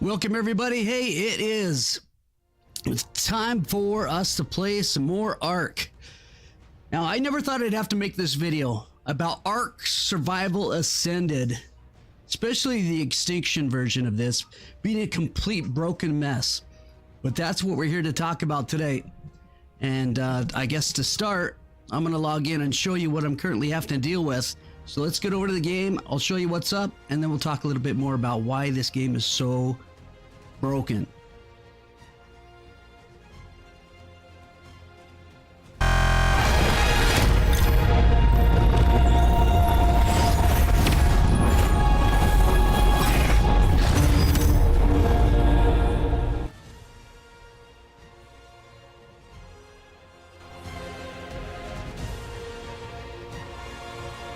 Welcome everybody. Hey, it's time for us to play some more Ark. Now, I never thought I'd have to make this video about Ark Survival Ascended, especially the extinction version of this being a complete broken mess. But that's what we're here to talk about today. And I guess to start, I'm going to log in and show you what I'm currently having to deal with. So let's get over to the game. I'll show you what's up, and then we'll talk a little bit more about why this game is so broken.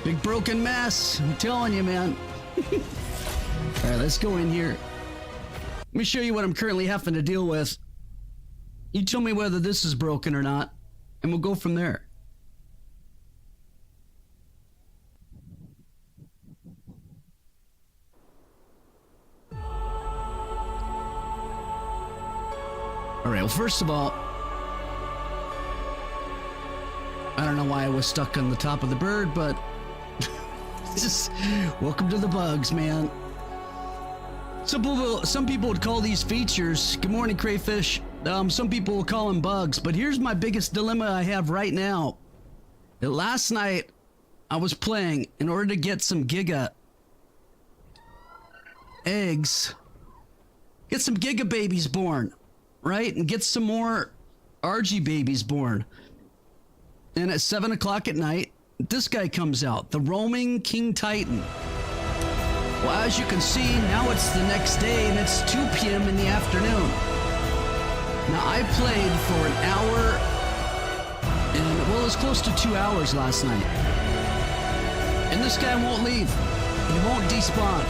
Big broken mess, I'm telling you, man. All right, let's go in here. Let me show you what I'm currently having to deal with. You tell me whether this is broken or not, and we'll go from there. All right, well, first of all, I don't know why I was stuck on the top of the bird, but just welcome to the bugs, man. Some people would call these features, good morning crayfish, some people will call them bugs, but here's my biggest dilemma I have right now. That last night I was playing in order to get some giga eggs, get some giga babies born, right? And get some more RG babies born. And at 7 o'clock at night, this guy comes out, the Prowling King Titan. Well, as you can see, now it's the next day and it's 2 p.m. in the afternoon. Now, I played for an hour and, well, it was close to 2 hours last night. And this guy won't leave. He won't despawn.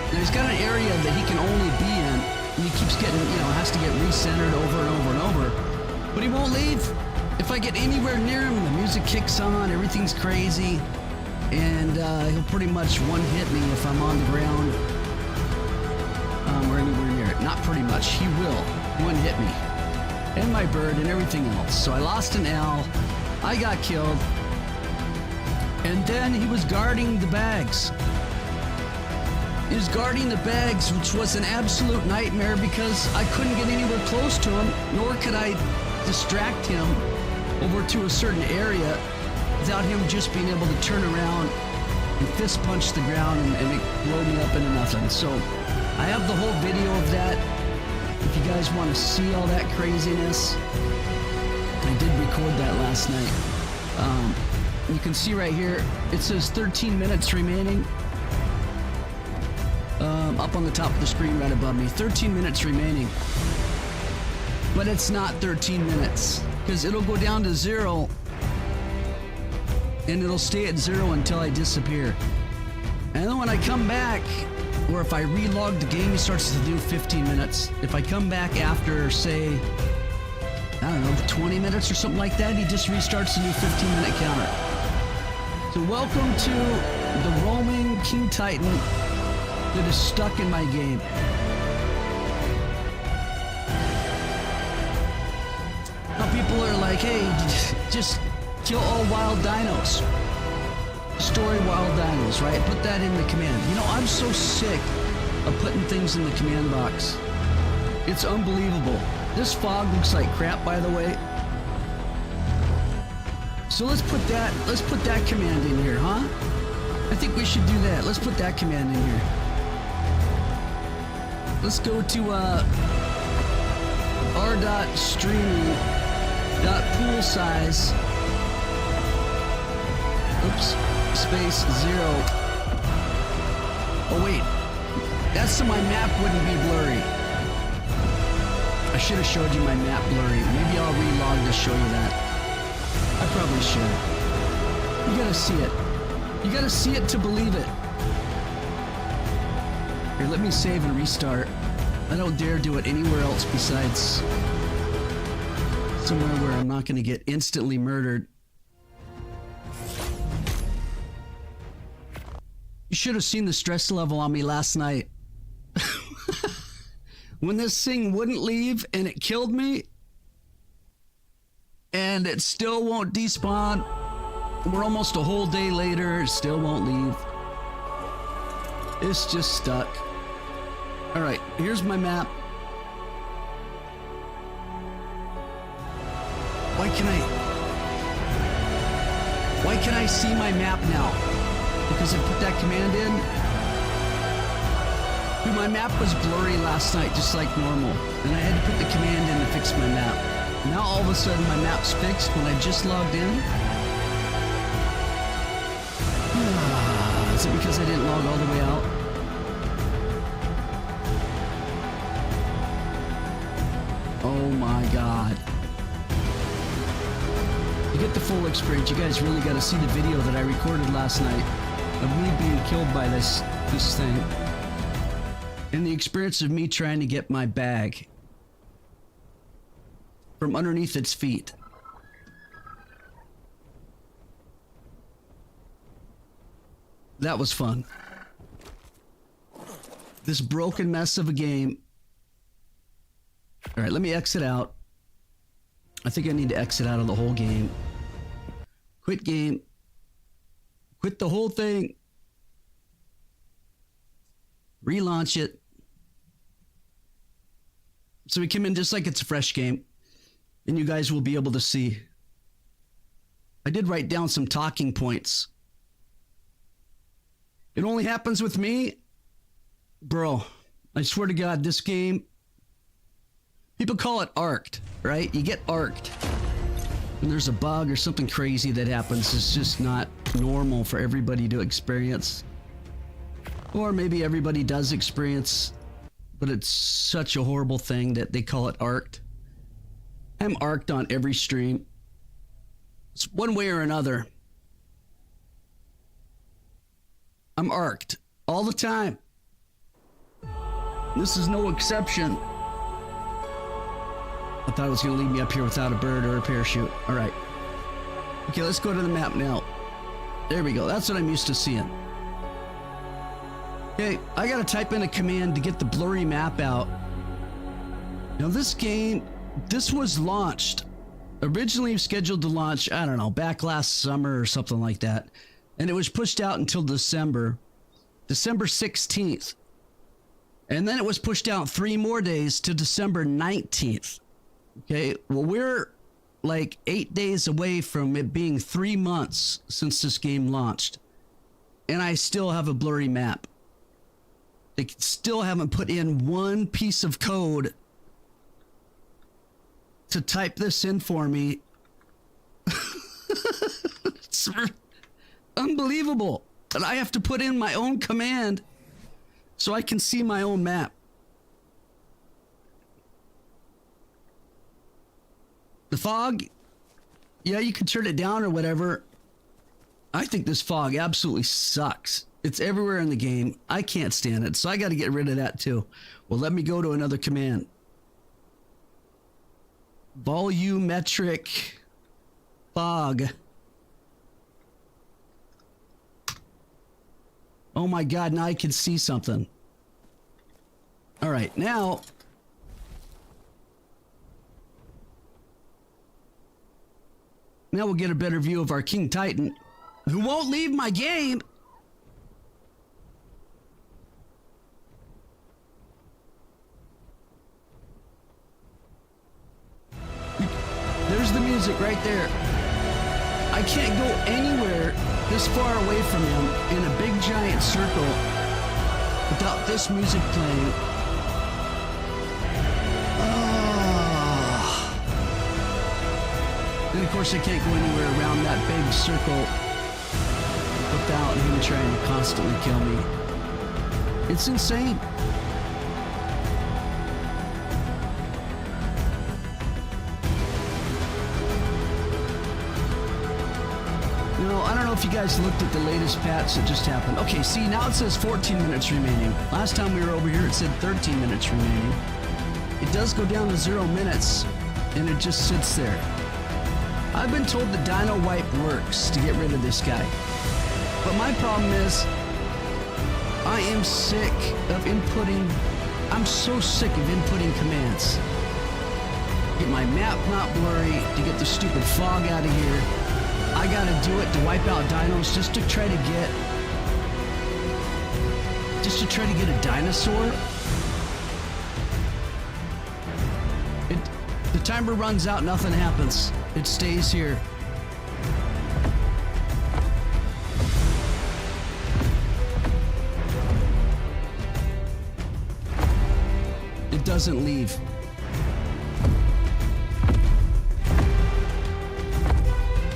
And he's got an area that he can only be in, and he keeps getting, has to get recentered over and over and over. But he won't leave. If I get anywhere near him, the music kicks on, everything's crazy, and he'll pretty much one-hit me if I'm on the ground or anywhere near it. Not pretty much, he will one-hit me, and my bird and everything else. So I lost an owl, I got killed, and then he was guarding the bags. He was guarding the bags, which was an absolute nightmare because I couldn't get anywhere close to him, nor could I distract him over to a certain area without him just being able to turn around and fist punch the ground and it blow me up into nothing. So I have the whole video of that. If you guys want to see all that craziness, I did record that last night. You can see right here, it says 13 minutes remaining. Up on the top of the screen right above me, 13 minutes remaining. But it's not 13 minutes. Because it'll go down to 0 and it'll stay at 0 until I disappear. And then when I come back, or if I relog the game, it starts to do 15 minutes. If I come back after, say, I don't know, 20 minutes or something like that, he just restarts the new 15-minute counter. So welcome to the Prowling King Titan that is stuck in my game. People are like, hey, just kill all wild dinos. Destroy wild dinos, right? Put that in the command. I'm so sick of putting things in the command box. It's unbelievable. This fog looks like crap, by the way. So let's put that command in here, huh? I think we should do that. Let's put that command in here. Let's go to r.streaming. Pool size, oops, space 0. Oh wait, that's so my map wouldn't be blurry. I should have showed you my map blurry. Maybe I'll relog to show you that. I probably should. You gotta see it. You gotta see it to believe it. Here, let me save and restart. I don't dare do it anywhere else besides somewhere where I'm not going to get instantly murdered. You should have seen the stress level on me last night. when this thing wouldn't leave and it killed me, and it still won't despawn. We're almost a whole day later, it still won't leave. It's just stuck. All right, here's my map. Why can I see my map now? Because I put that command in. Dude, my map was blurry last night, just like normal. And I had to put the command in to fix my map. Now all of a sudden my map's fixed when I just logged in. Is it because I didn't log all the way out? Oh my God. To get the full experience, you guys really got to see the video that I recorded last night of me being killed by this thing. And the experience of me trying to get my bag from underneath its feet. That was fun. This broken mess of a game. All right, let me exit out. I think I need to exit out of the whole game. Quit game. Quit the whole thing. Relaunch it. So we come in just like it's a fresh game. And you guys will be able to see. I did write down some talking points. It only happens with me. Bro, I swear to God, this game, people call it arked, right? You get arked. And there's a bug or something crazy that happens. It's just not normal for everybody to experience. Or maybe everybody does experience, but it's such a horrible thing that they call it arked. I'm arked on every stream. It's one way or another. I'm arked all the time. This is no exception. I thought it was going to leave me up here without a bird or a parachute. All right. Okay, let's go to the map now. There we go. That's what I'm used to seeing. Okay, I got to type in a command to get the blurry map out. Now this game, this was launched. Originally scheduled to launch, I don't know, back last summer or something like that. And it was pushed out until December 16th. And then it was pushed out 3 more days to December 19th. Okay, well, we're like 8 days away from it being 3 months since this game launched. And I still have a blurry map. They still haven't put in one piece of code to type this in for me. It's unbelievable. And I have to put in my own command so I can see my own map. The fog, yeah, you can turn it down or whatever. I think this fog absolutely sucks. It's everywhere in the game. I can't stand it, so I got to get rid of that too. Well, let me go to another command. Volumetric fog. Oh my God, now I can see something. All right, now we'll get a better view of our King Titan, who won't leave my game. There's the music right there. I can't go anywhere this far away from him in a big giant circle without this music playing. And of course I can't go anywhere around that big circle without him trying to constantly kill me. It's insane. You know, I don't know if you guys looked at the latest patch that just happened. Okay, see, now it says 14 minutes remaining. Last time we were over here, it said 13 minutes remaining. It does go down to 0 minutes, and it just sits there. I've been told the Dino Wipe works to get rid of this guy. But my problem is, I am sick of inputting I'm so sick of inputting commands. Get my map not blurry, to get the stupid fog out of here. I gotta do it to wipe out dinos just to try to get a dinosaur. The timer runs out, nothing happens. It stays here. It doesn't leave.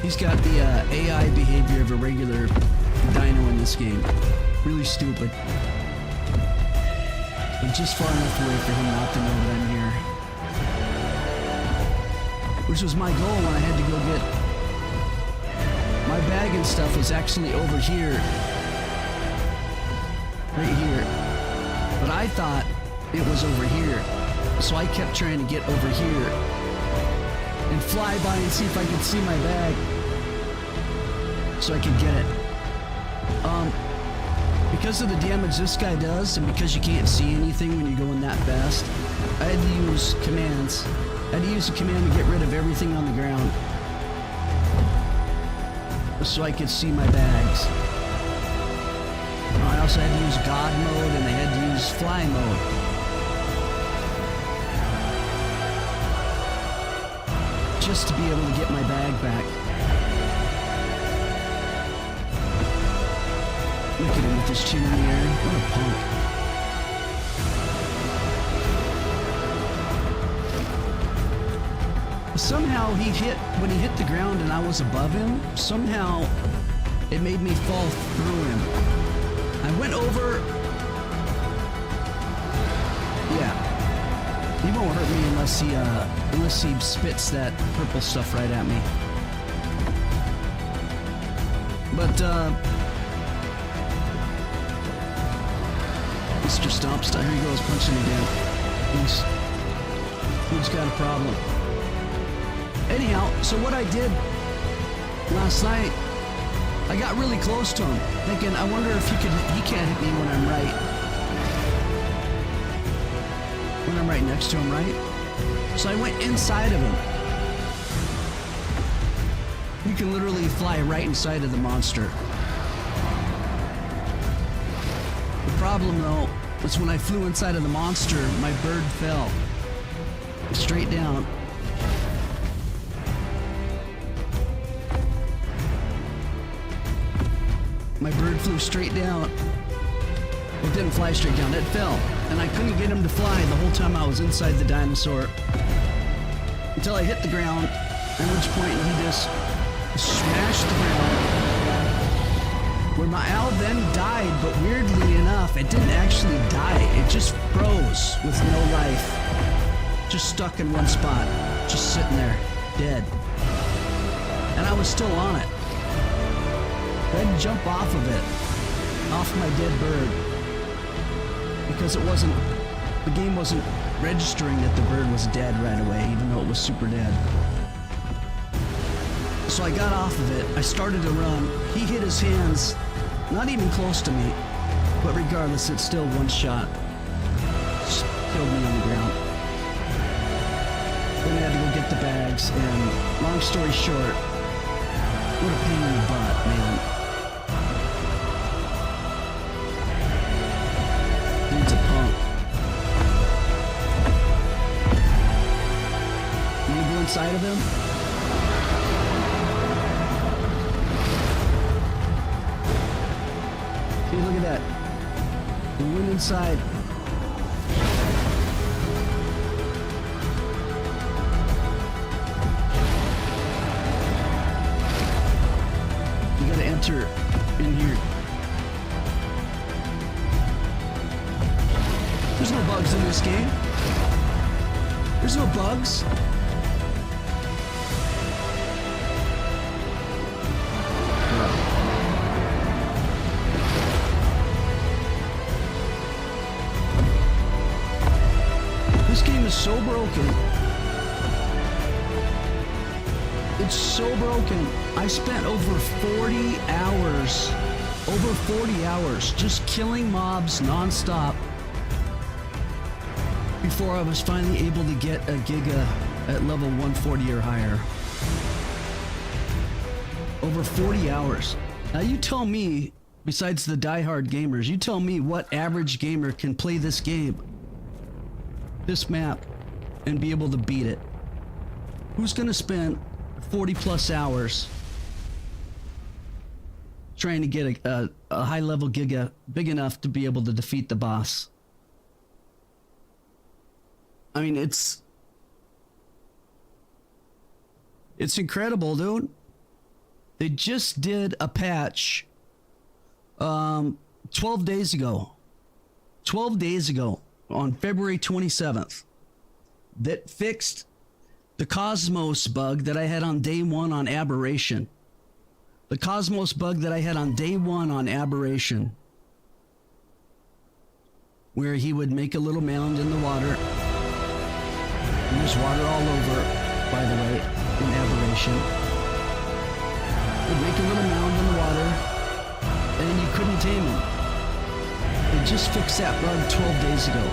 He's got the AI behavior of a regular dino in this game. Really stupid. But just far enough away for him not to know that I'm here. Which was my goal when I had to go get... My bag and stuff was actually over here. Right here. But I thought it was over here. So I kept trying to get over here. And fly by and see if I could see my bag. So I could get it. Because of the damage this guy does, and because you can't see anything when you're going that fast, I had to use commands. I had to use a command to get rid of everything on the ground. So I could see my bags. I also had to use God mode, and I had to use fly mode. Just to be able to get my bag back. Look at him with his chin in the air. What a punk. Somehow when he hit the ground and I was above him, somehow it made me fall through him. I went over. Yeah. He won't hurt me unless he spits that purple stuff right at me. But, Mr. Stompstar, here he goes, punching again. He's got a problem. Anyhow, so what I did last night, I got really close to him, thinking, I wonder if he can't hit me when I'm right next to him, right? So I went inside of him. You can literally fly right inside of the monster. The problem, though, was when I flew inside of the monster, my bird fell. Straight down. My bird flew straight down. It didn't fly straight down, it fell. And I couldn't get him to fly the whole time I was inside the dinosaur. Until I hit the ground, at which point he just smashed the ground. Where my owl then died, but weirdly enough, it didn't actually die. It just froze with no life. Just stuck in one spot. Just sitting there, dead. And I was still on it. I had to jump off of it. Off my dead bird. Because the game wasn't registering that the bird was dead right away, even though it was super dead. So I got off of it, I started to run, he hit his hands, not even close to me, but regardless, it's still one shot. Just killed me on the ground. Then I had to go get the bags, and long story short, what a pain in the butt, man. Dude's a punk. You wanna go inside of him? See, look at that. We went inside. You gotta enter in here. There's no bugs in this game. There's no bugs. This game is so broken. It's so broken. I spent over 40 hours just killing mobs non-stop. before I was finally able to get a Giga at level 140 or higher. Over 40 hours. Now you tell me, besides the diehard gamers, you tell me what average gamer can play this game, this map, and be able to beat it. Who's gonna spend 40 plus hours trying to get a high level Giga big enough to be able to defeat the boss? I mean, it's incredible, dude. They just did a patch 12 days ago. 12 days ago on February 27th that fixed the Cosmos bug that I had on day one on Aberration. The Cosmos bug that I had on day one on Aberration, where he would make a little mound in the water. And there's water all over, by the way, in Aberration. He'd make a little mound in the water, and you couldn't tame him. They just fixed that bug 12 days ago.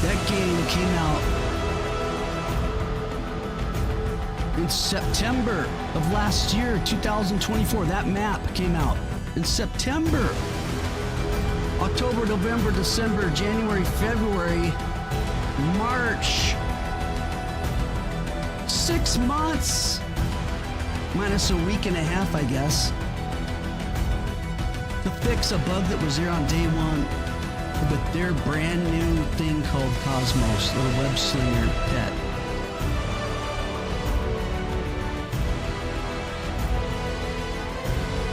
That game came out in September of last year, 2024. That map came out in September. October, November, December, January, February, March. 6 months. Minus a week and a half, I guess, to fix a bug that was there on day one with their brand new thing called Cosmos, the web slinger pet.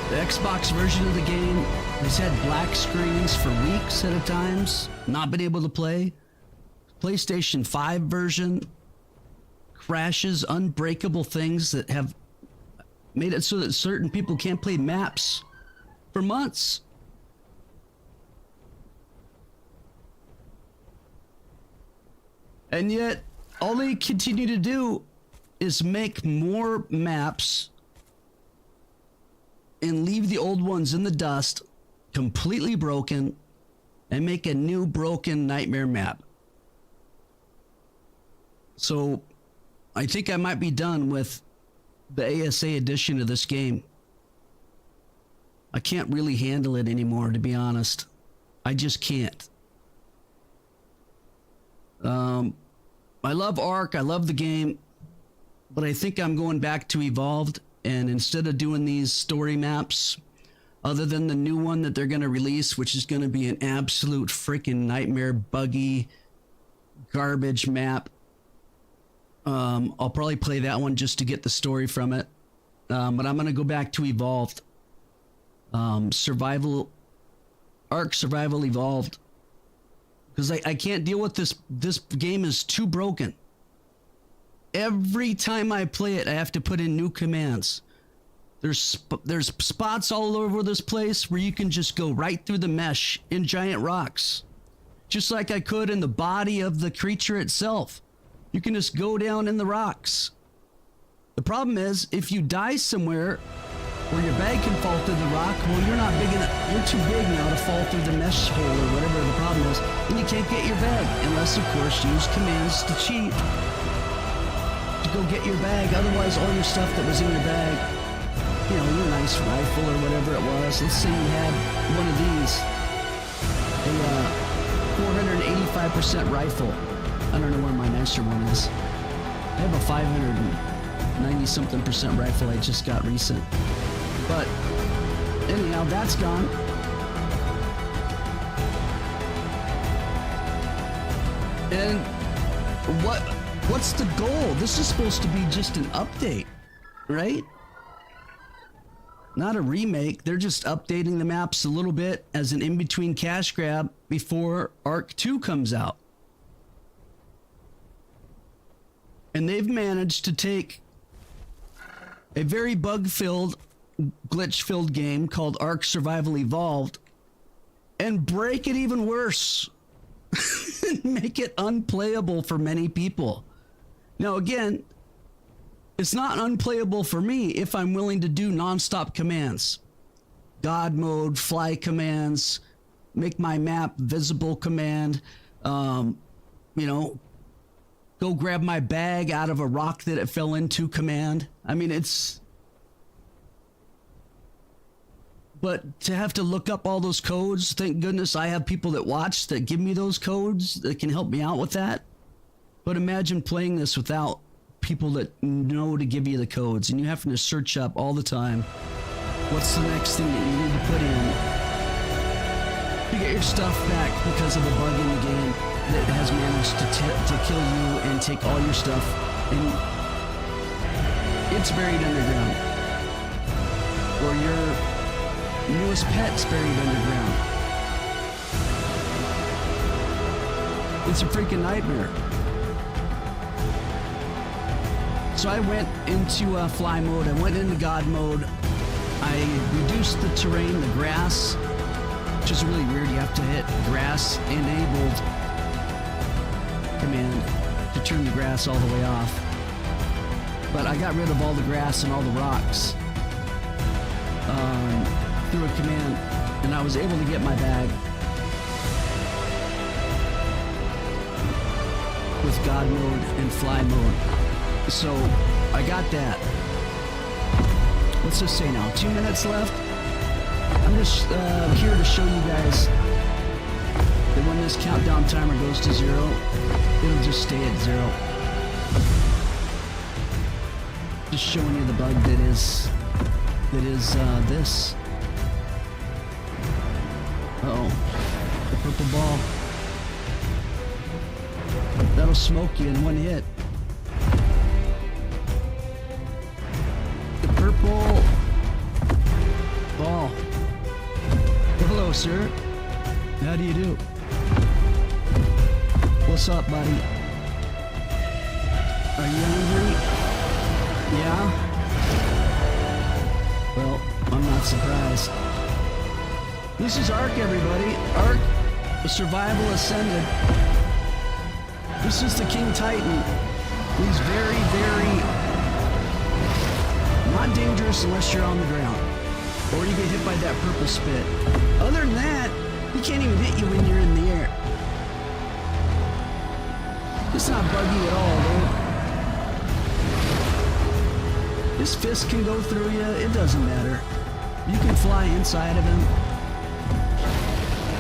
The Xbox version of the game has had black screens for weeks at a time, not been able to play. PlayStation 5 version crashes, unbreakable things that have made it so that certain people can't play maps for months. And yet, all they continue to do is make more maps and leave the old ones in the dust, completely broken, and make a new broken nightmare map. So, I think I might be done with the ASA edition of this game. I can't really handle it anymore, to be honest. I just can't. I love Ark, I love the game, but I think I'm going back to Evolved, and instead of doing these story maps, other than the new one that they're going to release, which is going to be an absolute freaking nightmare, buggy, garbage map, I'll probably play that one just to get the story from it. But I'm going to go back to Evolved. Ark Survival Evolved. Because I can't deal with this. This game is too broken. Every time I play it, I have to put in new commands. There's spots all over this place where you can just go right through the mesh in giant rocks. Just like I could in the body of the creature itself. You can just go down in the rocks. The problem is, if you die somewhere where your bag can fall through the rock, well, you're not big enough. You're too big now to fall through the mesh hole or whatever the problem is, and you can't get your bag unless, of course, you use commands to cheat to go get your bag. Otherwise, all your stuff that was in your bag, you know, your nice rifle or whatever it was. Let's say you had one of these, a 485% rifle. I don't know where my nicer one is. I have a 590-something% rifle I just got recent. But anyhow, that's gone. And what's the goal? This is supposed to be just an update, right? Not a remake. They're just updating the maps a little bit as an in-between cash grab before Ark 2 comes out. And they've managed to take a very bug-filled, glitch-filled game called Ark Survival Evolved and break it even worse. And make it unplayable for many people. Now again, it's not unplayable for me if I'm willing to do non-stop commands. God mode, fly commands, make my map visible command, you know, go grab my bag out of a rock that it fell into command. I mean, it's... But to have to look up all those codes, thank goodness I have people that watch that give me those codes that can help me out with that. But imagine playing this without people that know to give you the codes, and you have to search up all the time what's the next thing that you need to put in to get your stuff back because of a bug in the game that has managed to kill you and take all your stuff, and it's buried underground, or your newest pet's buried underground. It's a freaking nightmare. So I went into fly mode, I went into God mode, I reduced the terrain, the grass, which is really weird. You have to hit grass enabled command to turn the grass all the way off. But I got rid of all the grass and all the rocks through a command, and I was able to get my bag with God mode and fly mode. So I got that. What's this say now? 2 minutes left? I'm just here to show you guys that when this countdown timer goes to 0, it'll just stay at 0. Just showing you the bug that is this. Uh-oh. The purple ball. That'll smoke you in one hit. The purple ball. Hello, sir. How do you do? What's up, buddy? Are you hungry? Yeah? Well, I'm not surprised. This is Ark, everybody. Ark Survival Ascended. This is the King Titan. He's very, very not dangerous unless you're on the ground, or you get hit by that purple spit. Other than that, he can't even hit you when you're in the air. It's not buggy at all, dude. His fist can go through you. It doesn't matter. You can fly inside of him.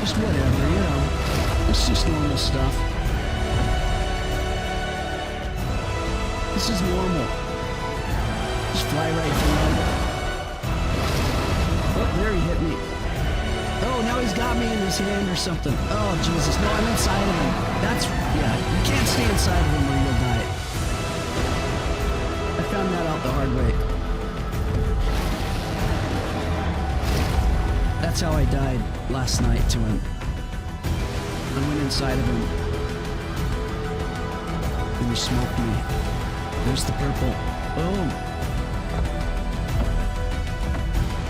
Just whatever, you know. It's just normal stuff. This is normal. Just fly right through him. Oh, there he hit me. Oh, now he's got me in his hand or something. Oh, Jesus. No, I'm inside of him. That's, yeah, you can't stay inside of him or you'll die. I found that out the hard way. That's how I died last night to him. I went inside of him. And he smoked me. There's the purple. Boom.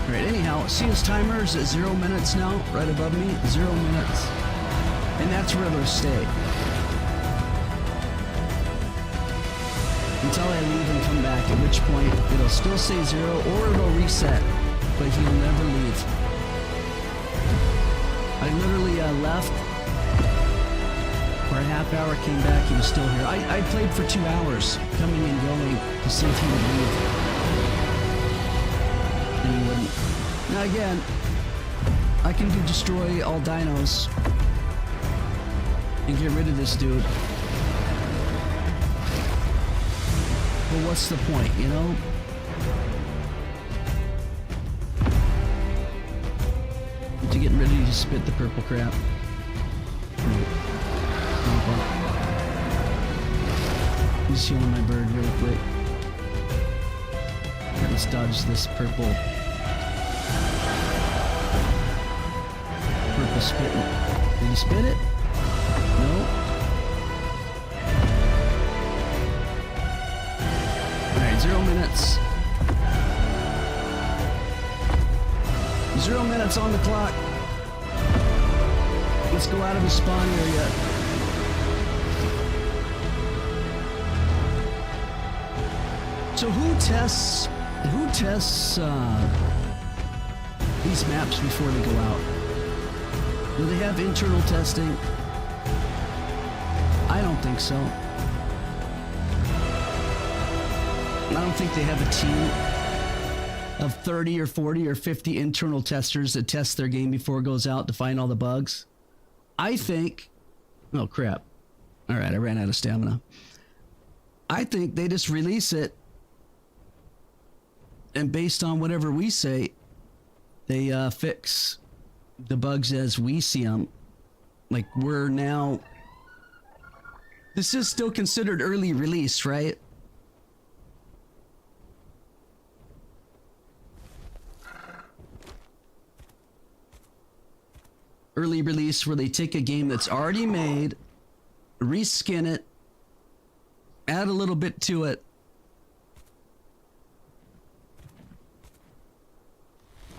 Alright, anyhow, see his timer is at 0 minutes now, right above me, 0 minutes. And that's where it'll stay. Until I leave and come back, at which point it'll still say 0 or it'll reset, but he'll never leave. I literally left for a half hour, came back, he was still here. I played for 2 hours, coming and going, to see if he would leave. And he wouldn't. Now again, I can destroy all dinos and get rid of this dude. But what's the point, you know? To get ready to spit the purple crap. I'm just healing my bird really quick. Let's dodge this purple spit. Did he spit it? No. Alright, 0 minutes. 0 minutes on the clock. Let's go out of the spawn area. So who tests these maps before they go out. Do they have internal testing? I don't think so. I don't think they have a team of 30 or 40 or 50 internal testers that test their game before it goes out to find all the bugs. I think... Oh, crap. All right, I ran out of stamina. I think they just release it, and based on whatever we say, they fix the bugs as we see them. Like, we're now... This is still considered early release, right? Early release where they take a game that's already made, reskin it, add a little bit to it,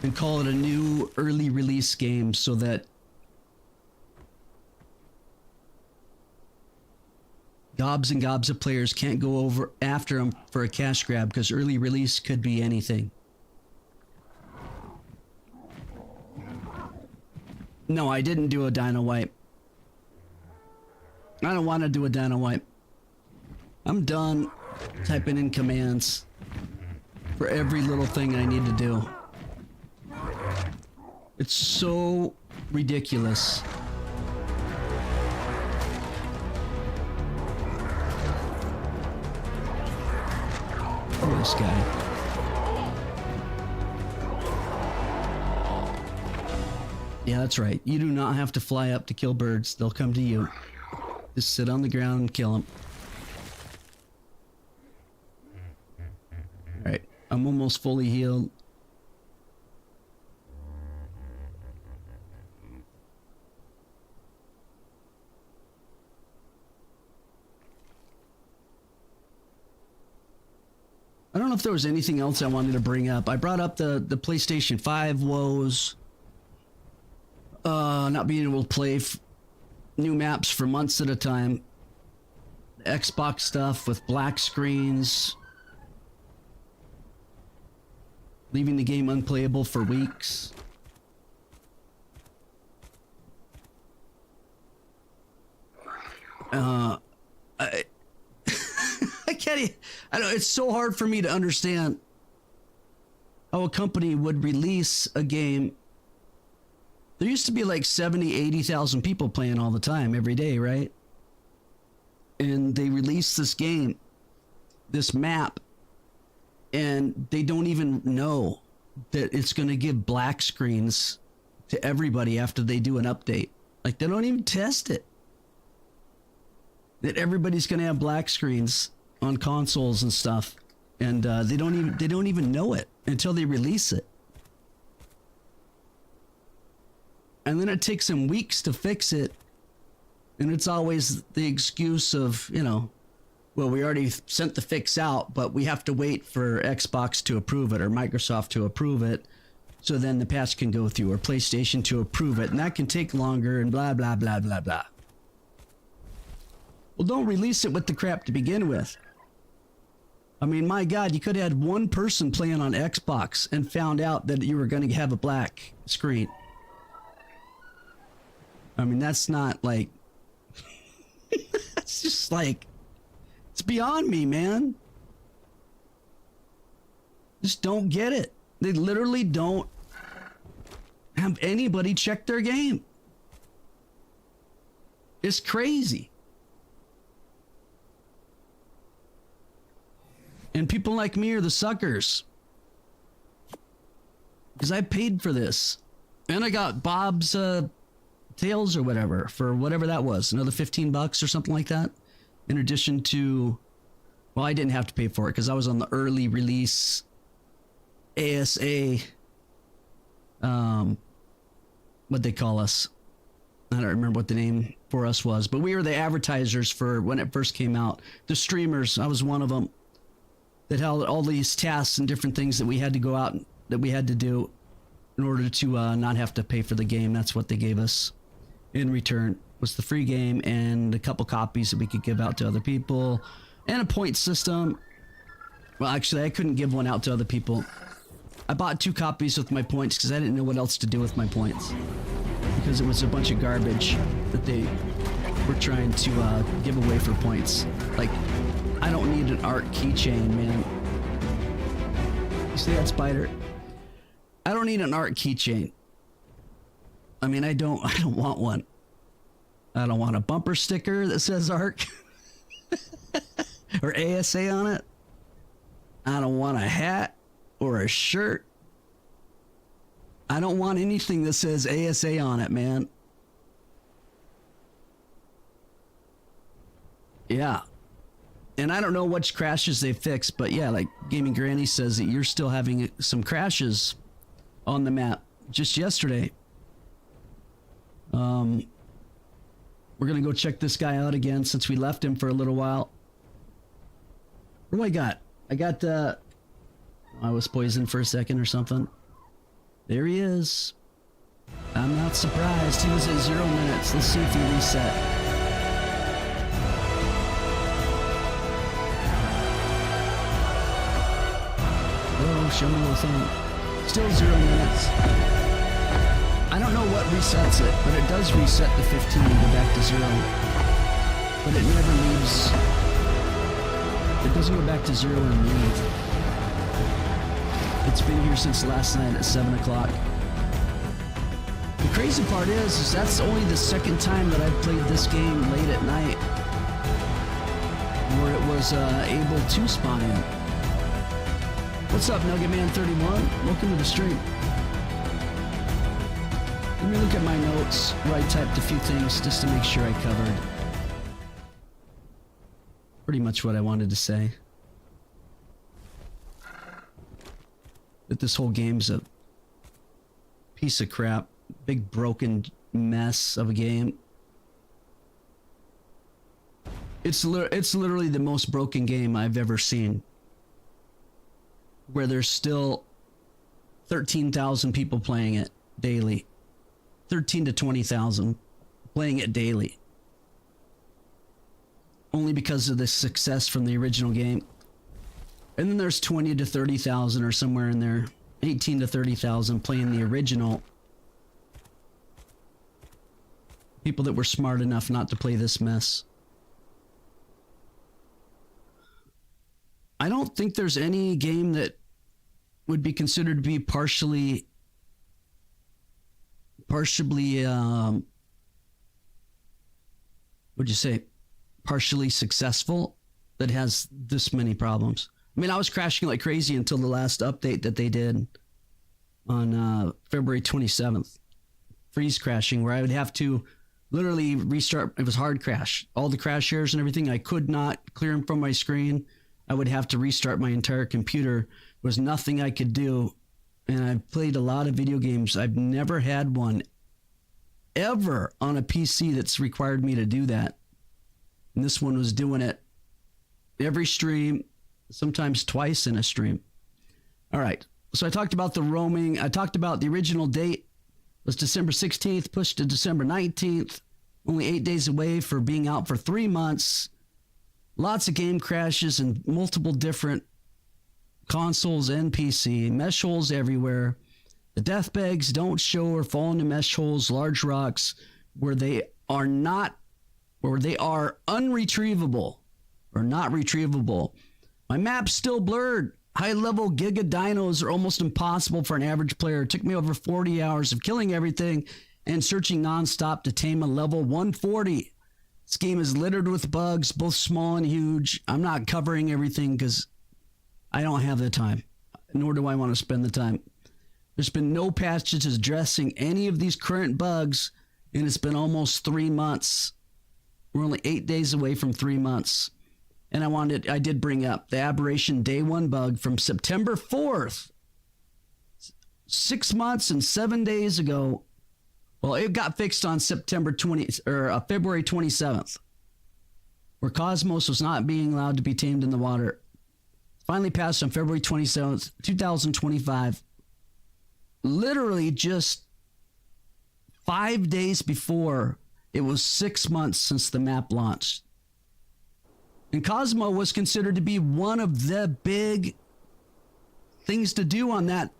and call it a new early release game so that gobs and gobs of players can't go over after them for a cash grab, because early release could be anything. No, I didn't do a dino wipe. I don't want to do a dino wipe. I'm done typing in commands for every little thing I need to do. It's so ridiculous. Oh, this guy. Yeah, that's right. You do not have to fly up to kill birds. They'll come to you. Just sit on the ground and kill them. Alright, I'm almost fully healed. I don't know if there was anything else I wanted to bring up. I brought up the PlayStation 5 woes. Not being able to play new maps for months at a time. Xbox stuff with black screens. Leaving the game unplayable for weeks. I can't. I don't. It's so hard for me to understand how a company would release a game. There used to be like 70, 80,000 people playing all the time, every day, right? And they release this game, this map, and they don't even know that it's going to give black screens to everybody after they do an update. Like, they don't even test it. That everybody's going to have black screens on consoles and stuff, and they don't even know it until they release it. And then it takes them weeks to fix it. And it's always the excuse of, you know, well, we already sent the fix out, but we have to wait for Xbox to approve it or Microsoft to approve it. So then the patch can go through, or PlayStation to approve it. And that can take longer and blah, blah, blah, blah, blah. Well, don't release it with the crap to begin with. I mean, my God, you could have had one person playing on Xbox and found out that you were going to have a black screen. I mean, that's not like... It's just like... It's beyond me, man. Just don't get it. They literally don't have anybody check their game. It's crazy. And people like me are the suckers. Because I paid for this. And I got Bob's... Tails or whatever, for whatever that was, another $15 or something like that, in addition to, well, I didn't have to pay for it because I was on the early release ASA, what they call us, I don't remember what the name for us was, but we were the advertisers for when it first came out, the streamers. I was one of them that held all these tasks and different things that we had to go out, that we had to do in order to not have to pay for the game. That's what they gave us in return, was the free game and a couple copies that we could give out to other people, and a point system. Well, actually, I couldn't give one out to other people I bought 2 copies with my points because I didn't know what else to do with my points. Because it was a bunch of garbage that they were trying to give away for points. Like, I don't need an Ark keychain, man. You see that, Spider? I don't need an Ark keychain. I mean, I don't want one. I don't want a bumper sticker that says Ark or ASA on it. I don't want a hat or a shirt. I don't want anything that says ASA on it, man. Yeah. And I don't know which crashes they fixed, but yeah, like Gaming Granny says that you're still having some crashes on the map just yesterday. We're gonna go check this guy out again since we left him for a little while. What do I got? I got I was poisoned for a second or something. There he is. I'm not surprised. He was at 0 minutes. Let's see if he reset. Oh, show me the thing. Still 0 minutes. I don't know what resets it, but it does reset the 15 and go back to 0. But it never leaves. It doesn't go back to 0 and leave. It's been here since last night at 7 o'clock. The crazy part is that's only the second time that I've played this game late at night where it was able to spawn in. What's up, Nuggetman31? Welcome to the stream. Let me look at my notes where I typed a few things just to make sure I covered pretty much what I wanted to say. That this whole game's a piece of crap. Big broken mess of a game. It's literally the most broken game I've ever seen. Where there's still 13,000 people playing it daily. 13 to 20,000 playing it daily. Only because of the success from the original game. And then there's 20 to 30,000 or somewhere in there. 18 to 30,000 playing the original. People that were smart enough not to play this mess. I don't think there's any game that would be considered to be partially partially successful that has this many problems. I mean, I was crashing like crazy until the last update that they did on February 27th. Freeze crashing, where I would have to literally restart. It was hard crash. All the crash errors and everything, I could not clear them from my screen. I would have to restart my entire computer. There was nothing I could do. And I've played a lot of video games. I've never had one ever on a PC that's required me to do that. And this one was doing it every stream, sometimes twice in a stream. All right. So I talked about the roaming. I talked about the original date was December 16th, pushed to December 19th. Only 8 days away for being out for 3 months. Lots of game crashes and multiple different consoles and PC. Mesh holes everywhere. The death bags don't show or fall into mesh holes, large rocks, where they are unretrievable or not retrievable. My map's still blurred. High-level Giga Dinos are almost impossible for an average player. It took me over 40 hours of killing everything and searching nonstop to tame a level 140. This game is littered with bugs, both small and huge. I'm not covering everything because I don't have the time, nor do I want to spend the time. There's been no patches addressing any of these current bugs, and it's been almost 3 months. We're only 8 days away from 3 months. And I did bring up the Aberration Day 1 bug from September 4th. 6 months and 7 days ago. Well, it got fixed on February 27th. Where Cosmos was not being allowed to be tamed in the water. Finally passed on February 27th, 2025. Literally just 5 days before it was 6 months since the map launched. And Cosmo was considered to be one of the big things to do on that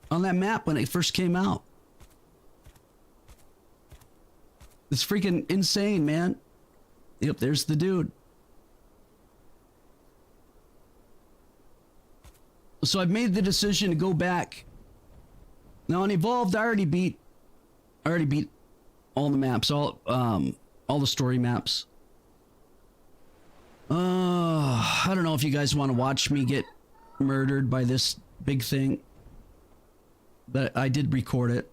on that map when it first came out. It's freaking insane, man. Yep, there's the dude. So I've made the decision to go back. Now on Evolved, I already beat all the maps, all the story maps. I don't know if you guys want to watch me get murdered by this big thing, but I did record it.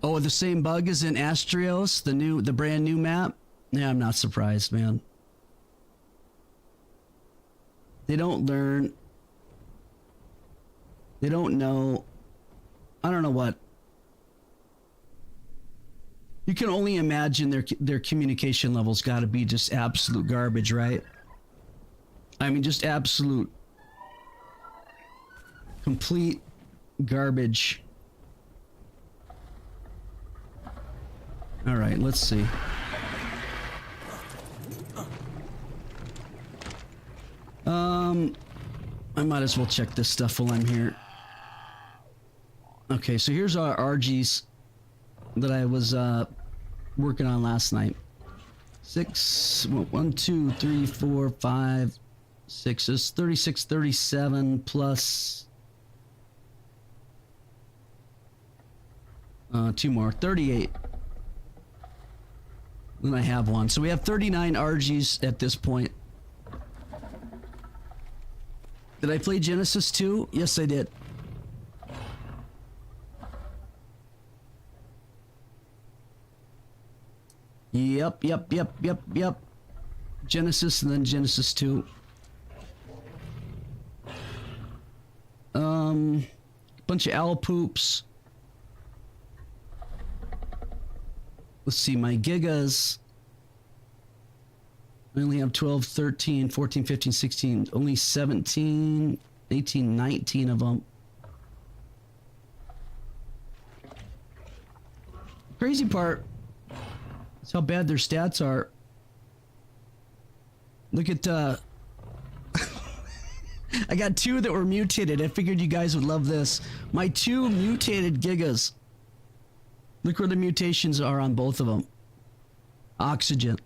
Oh, the same bug as in Astrios, the brand new map? Yeah, I'm not surprised, man. They don't learn. They don't know. I don't know what. You can only imagine their communication levels got to be just absolute garbage, right? I mean, just absolute, complete garbage. All right, let's see. I might as well check this stuff while I'm here. Okay, so here's our RGs that I was working on last night. 1, 2, 3, 4, 5, 6. It's 36, 37 plus 2 more, 38. Then I have one. So we have 39 RGs at this point. Did I play Genesis 2? Yes, I did. Yep. Genesis and then Genesis 2. Bunch of owl poops. Let's see, my gigas. I only have 12, 13, 14, 15, 16, only 17, 18, 19 of them. Crazy part is how bad their stats are. Look at, I got 2 that were mutated. I figured you guys would love this. My 2 mutated gigas. Look where the mutations are on both of them. Oxygen.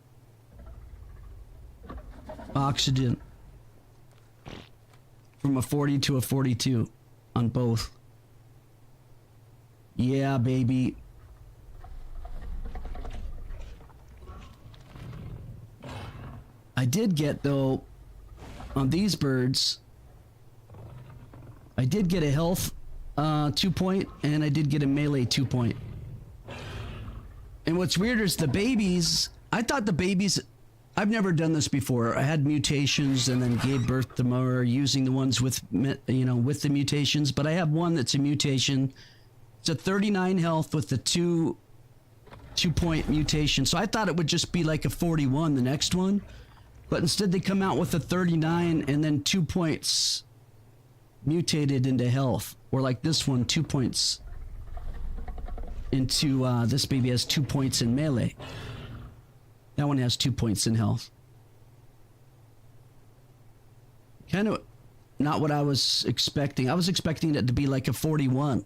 Oxygen. From a 40 to a 42 on both. Yeah, baby. I did get, though, on these birds, I did get a health 2 point, and I did get a melee 2 point. And what's weird is the babies, I thought the babies, I've never done this before. I had mutations and then gave birth to more using the ones with, you know, with the mutations. But I have one that's a mutation. It's a 39 health with the 2 point mutation. So I thought it would just be like a 41, the next one. But instead they come out with a 39 and then 2 points mutated into health. Or like this one, 2 points into, this baby has 2 points in melee. That one has 2 points in health. Kind of not what I was expecting. I was expecting it to be like a 41.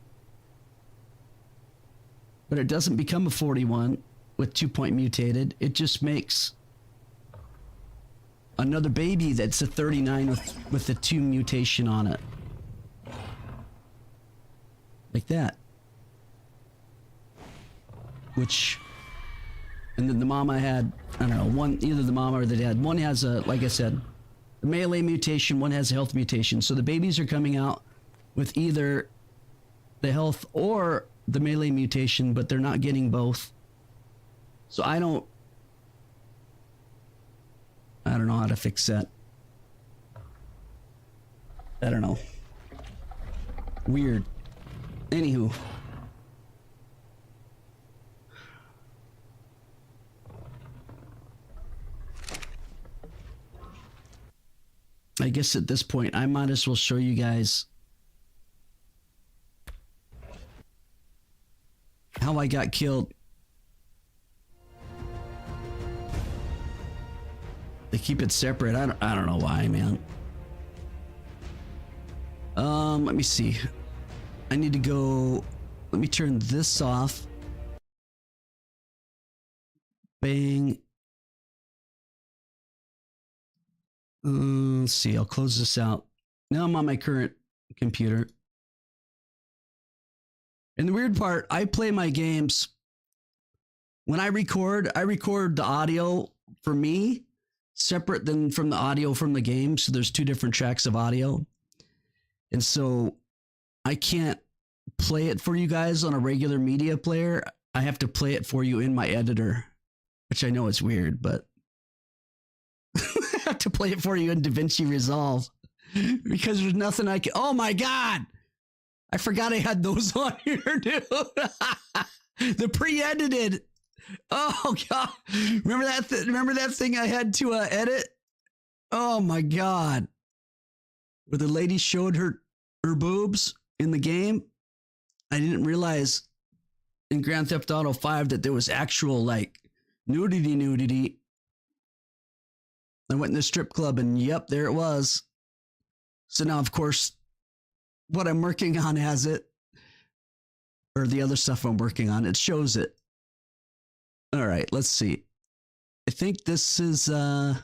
But it doesn't become a 41 with 2 point mutated. It just makes another baby that's a 39 with the 2 mutation on it. Like that. Which, and then the mama had, I don't know, one, either the mama or the dad. One has a, like I said, a melee mutation, one has a health mutation. So the babies are coming out with either the health or the melee mutation, but they're not getting both. So I don't know how to fix that. I don't know. Weird. Anywho. I guess at this point, I might as well show you guys how I got killed. They keep it separate. I don't know why, man. Let me see. I need to go. Let me turn this off. Bang. Let's see. I'll close this out. Now I'm on my current computer. And the weird part, I play my games. When I record the audio for me separate than from the audio from the game. So there's two different tracks of audio. And so I can't play it for you guys on a regular media player. I have to play it for you in my editor, which I know is weird, but I have to play it for you in Davinci Resolve because there's nothing I can. Oh my God. I forgot I had those on here, dude. The pre-edited. Oh God. Remember that thing I had to edit? Oh my God. Where the lady showed her boobs in the game. I didn't realize in Grand Theft Auto 5 that there was actual like nudity. I went in the strip club and yep, there it was. So now, of course, what I'm working on has it, or the other stuff I'm working on, it shows it. All right, let's see. I think this is, I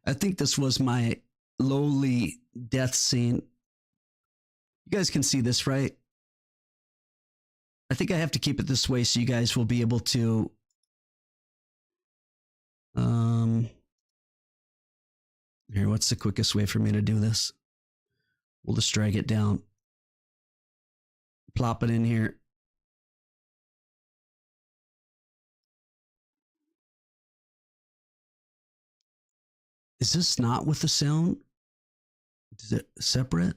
think this was my lowly death scene. You guys can see this, right? I think I have to keep it this way so you guys will be able to, here, what's the quickest way for me to do this? We'll just drag it down. Plop it in here. Is this not with the sound? Is it separate?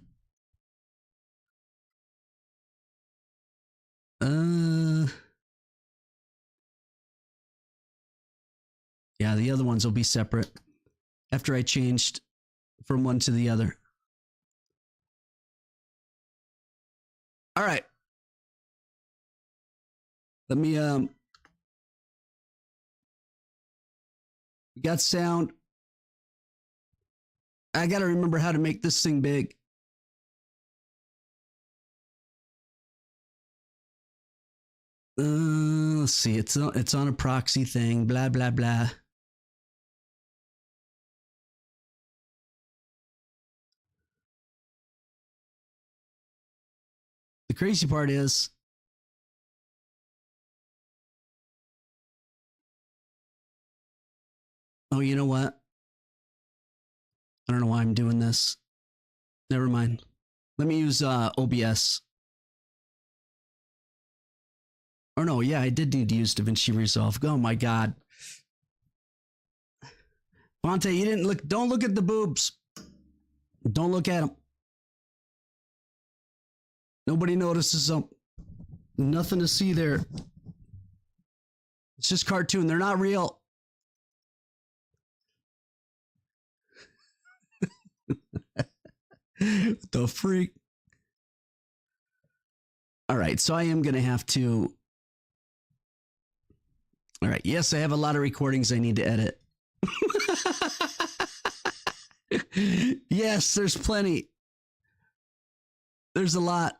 Yeah, the other ones will be separate after I changed from one to the other. All right. Let me, we got sound. I got to remember how to make this thing big. Let's see. It's on a proxy thing. Blah, blah, blah. The crazy part is, oh, you know what? I don't know why I'm doing this. Never mind. Let me use OBS. Or no, yeah, I did need to use Davinci Resolve. Oh my God. Fonte, you didn't look. Don't look at the boobs. Don't look at them. Nobody notices them. Nothing to see there. It's just cartoon. They're not real. The freak. All right, so I am going to have to. All right, yes, I have a lot of recordings I need to edit. Yes, there's plenty. There's a lot.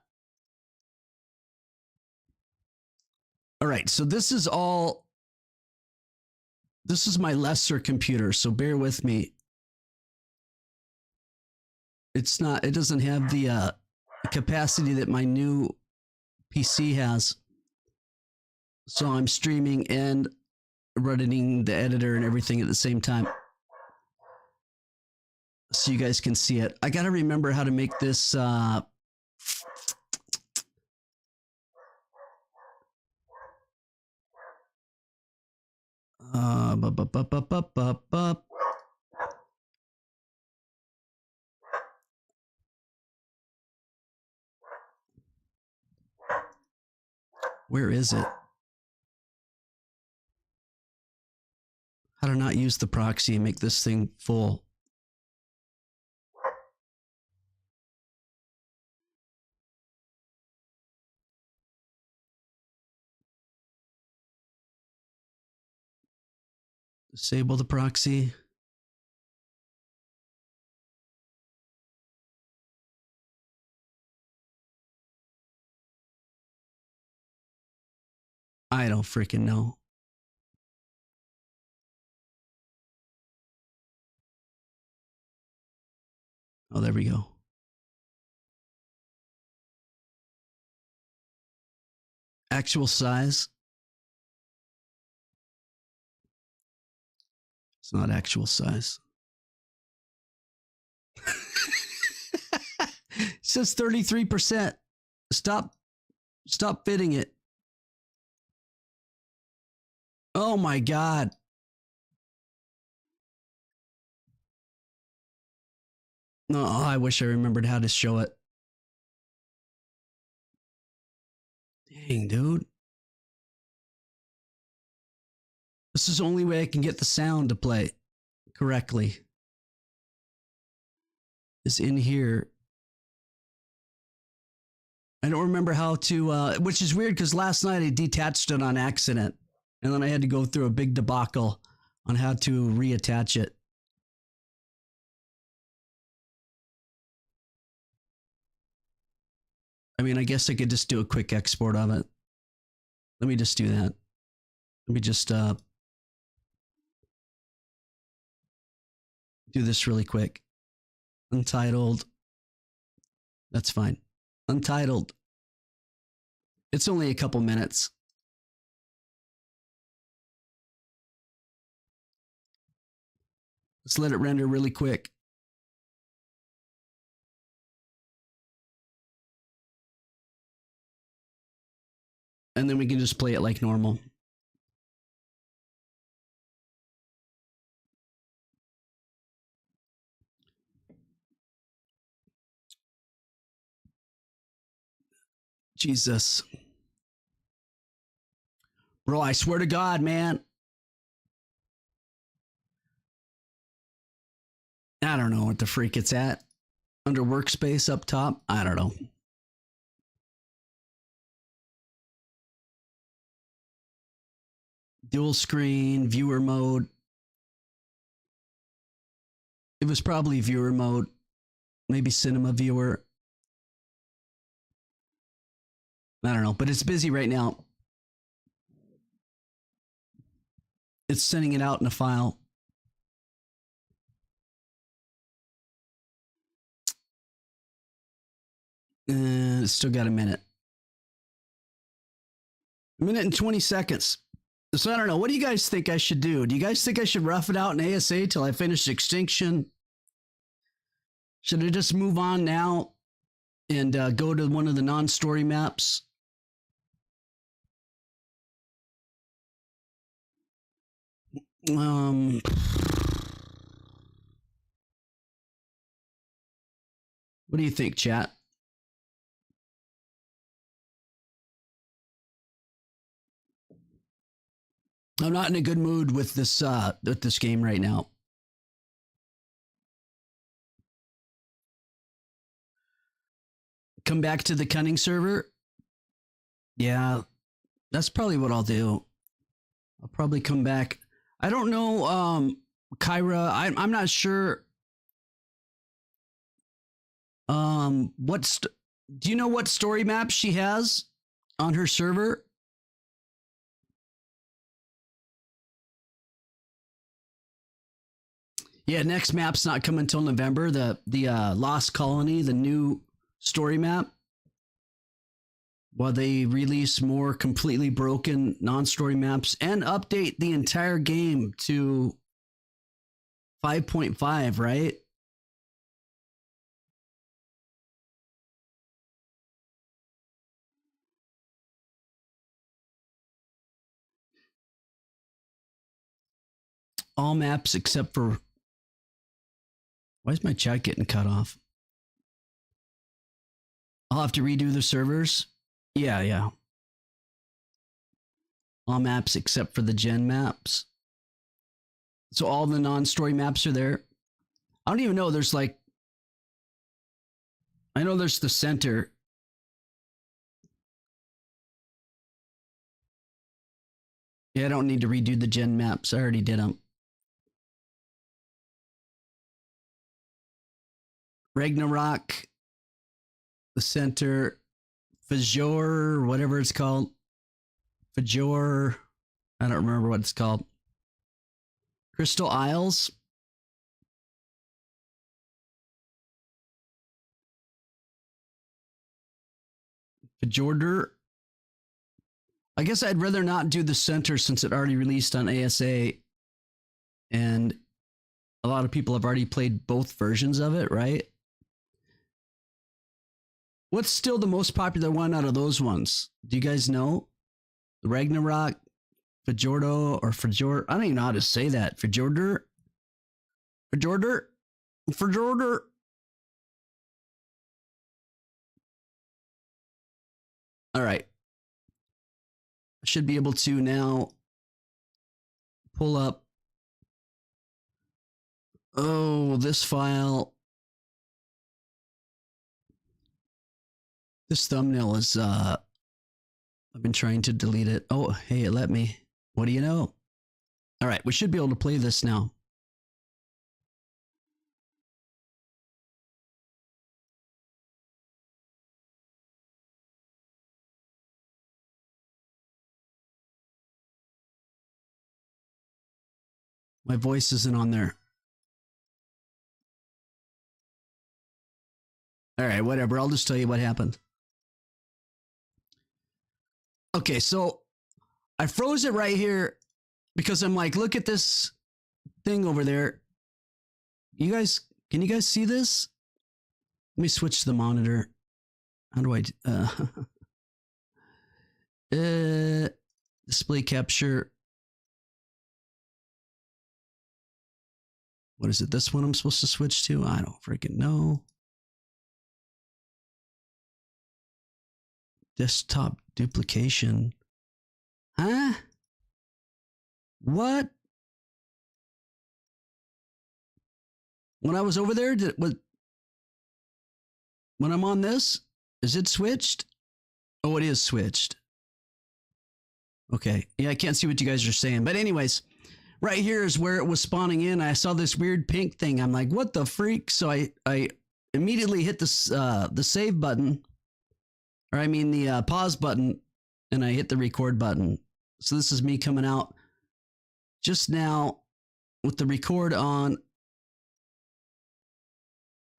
All right, so this is my lesser computer, so bear with me. It doesn't have the capacity that my new PC has. So I'm streaming and running the editor and everything at the same time. So you guys can see it. I got to remember how to make this where is it? How to not use the proxy and make this thing full. Disable the proxy. I don't freaking know. Oh, there we go. Actual size. It's not actual size. It says 33%. Stop fitting it. Oh my God. No, I wish I remembered how to show it. Dang, dude. This is the only way I can get the sound to play correctly. Is in here. I don't remember how to, which is weird because last night I detached it on accident. And then I had to go through a big debacle on how to reattach it. I mean, I guess I could just do a quick export of it. Let me just do that. Let me just do this really quick. Untitled. That's fine. Untitled. It's only a couple minutes. Let's let it render really quick. And then we can just play it like normal. Jesus. Bro, I swear to God, man. I don't know what the freak it's at. Under workspace up top. I don't know. Dual screen, viewer mode. It was probably viewer mode. Maybe cinema viewer. I don't know, but it's busy right now. It's sending it out in a file. Still got a minute. A minute and 20 seconds. So I don't know. What do you guys think I should do? Do you guys think I should rough it out in ASA till I finish Extinction? Should I just move on now and go to one of the non-story maps? What do you think, chat? I'm not in a good mood with this game right now. Come back to the cunning server? Yeah, that's probably what I'll do. I'll probably come back. I don't know, Kyra. I'm not sure. Do you know what story map she has on her server? Yeah, next map's not coming until November. The Lost Colony, the new story map. While they release more completely broken non-story maps and update the entire game to 5.5, right? All maps except for... Why is my chat getting cut off? I'll have to redo the servers. Yeah. All maps except for the gen maps. So all the non-story maps are there. I don't even know. There's like... I know there's the center. Yeah, I don't need to redo the gen maps. I already did them. Ragnarok, the center, Fajor, whatever it's called. Fajor, I don't remember what it's called. Crystal Isles. Fajorder. I guess I'd rather not do the center since it already released on ASA. And a lot of people have already played both versions of it, right? What's still the most popular one out of those ones? Do you guys know? Ragnarok, Fajordo, or Fajor? I don't even know how to say that. Fajorder? Fajorder? Fajorder? All right. I should be able to now pull up. Oh, this file. This thumbnail is, I've been trying to delete it. Oh, hey, it let me. What do you know? All right, we should be able to play this now. My voice isn't on there. All right, whatever. I'll just tell you what happened. Okay, so I froze it right here because I'm like, look at this thing over there. You guys, can you guys see this? Let me switch to the monitor. How do I, display capture. What is it? This one I'm supposed to switch to? I don't freaking know. Desktop duplication. Huh? What? When I was over there, when I'm on this, is it switched? Oh, it is switched. Okay. Yeah, I can't see what you guys are saying. But anyways, right here is where it was spawning in. I saw this weird pink thing. I'm like, what the freak? So I immediately hit the save button. Or I mean the pause button, and I hit the record button. So this is me coming out just now with the record on.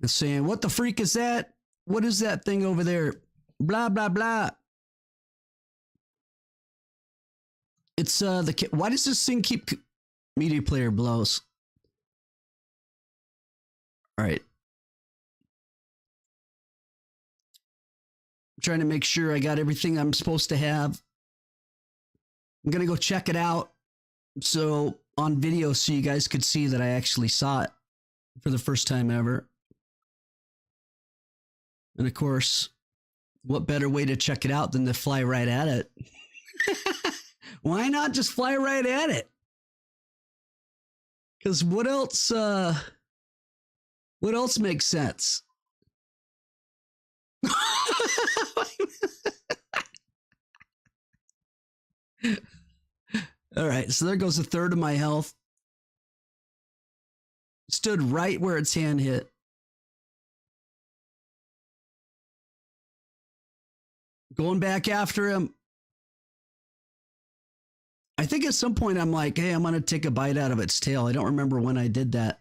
And saying, what the freak is that? What is that thing over there? Blah, blah, blah. It's why does this thing keep media player blows? All right. I'm trying to make sure I got everything I'm supposed to have. I'm going to go check it out. So on video, so you guys could see that I actually saw it for the first time ever. And of course, what better way to check it out than to fly right at it? Why not just fly right at it? Because what else makes sense? All right, so there goes a third of my health. Stood right where its hand hit. Going back after him. I think at some point I'm like, hey, I'm going to take a bite out of its tail. I don't remember when I did that.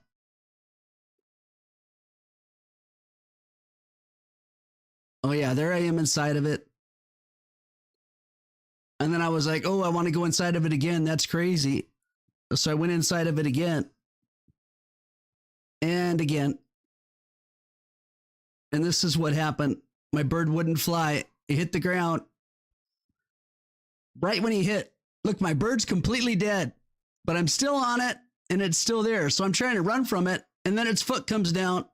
Oh yeah, there I am inside of it. And then I was like, oh, I want to go inside of it again. That's crazy. So I went inside of it again. And again. And this is what happened. My bird wouldn't fly. It hit the ground. Right when he hit. Look, my bird's completely dead. But I'm still on it. And it's still there. So I'm trying to run from it. And then its foot comes down.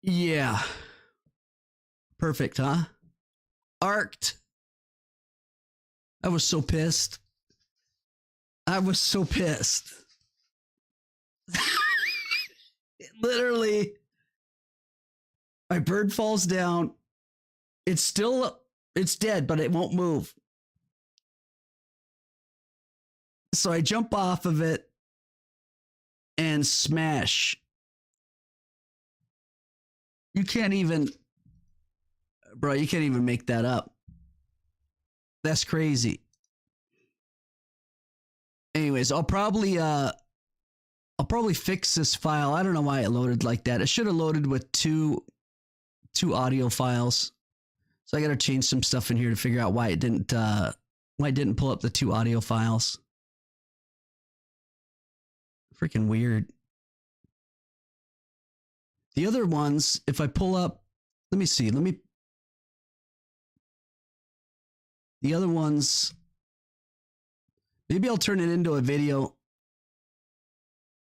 Yeah. Perfect, huh? Arked. I was so pissed. I was so pissed. Literally, my bird falls down. It's dead, but it won't move. So I jump off of it. and smash. You can't even, bro, you can't even make that up. That's crazy. Anyways, I'll probably fix this file. I don't know why it loaded like that. It should have loaded with two audio files. So I got to change some stuff in here to figure out why it didn't pull up the 2 audio files. Freaking weird. The other ones, if I pull up, let me see. The other ones, maybe I'll turn it into a video.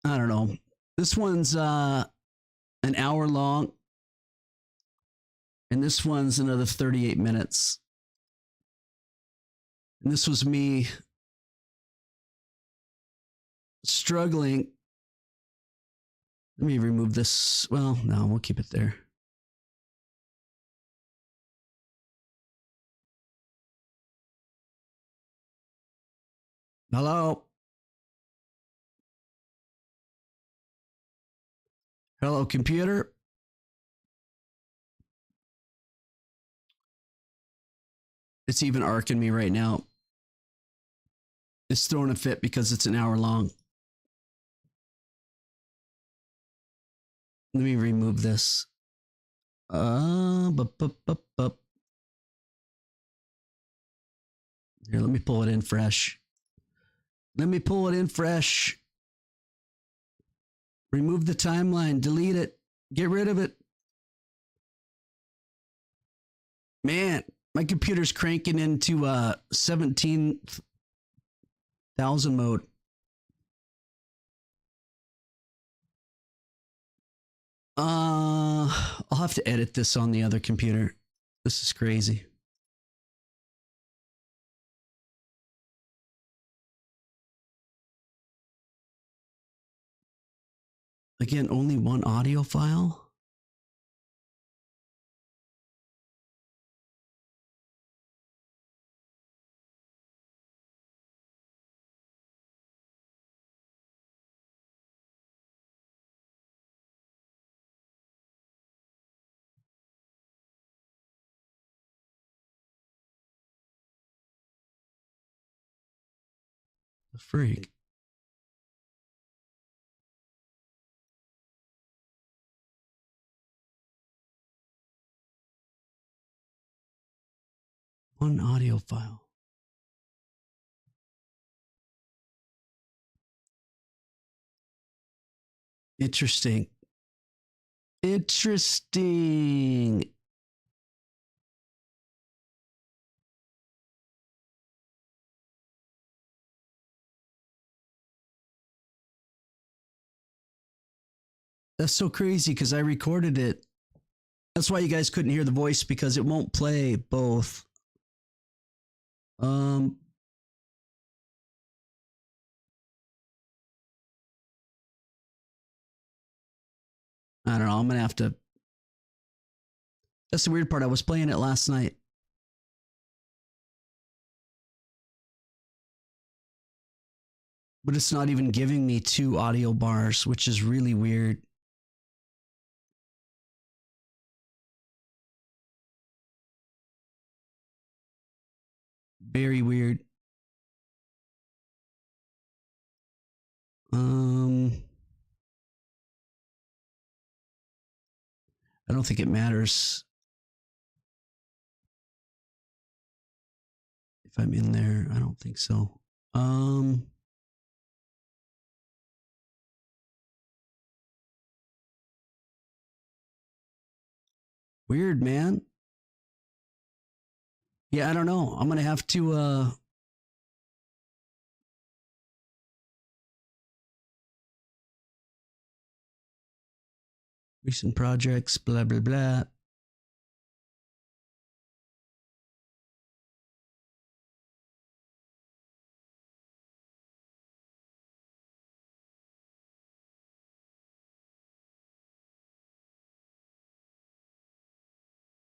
I don't know. This one's an hour long. And this one's another 38 minutes. And this was me struggling. Let me remove this. Well, no, we'll keep it there. Hello? Hello, computer? It's even arcing me right now. It's throwing a fit because it's an hour long. Let me remove this. Here, let me pull it in fresh. Remove the timeline. Delete it. Get rid of it. Man, my computer's cranking into 17,000 mode. I'll have to edit this on the other computer. This is crazy. Again, only one audio file. The freak. One audio file. Interesting. Interesting. That's so crazy because I recorded it. That's why you guys couldn't hear the voice, because it won't play both. I don't know. I'm going to have to. That's the weird part. I was playing it last night. But it's not even giving me 2 audio bars, which is really weird. Very weird. I don't think it matters if I'm in there. I don't think so. Weird, man. Yeah, I don't know. I'm going to have to recent projects, blah, blah, blah.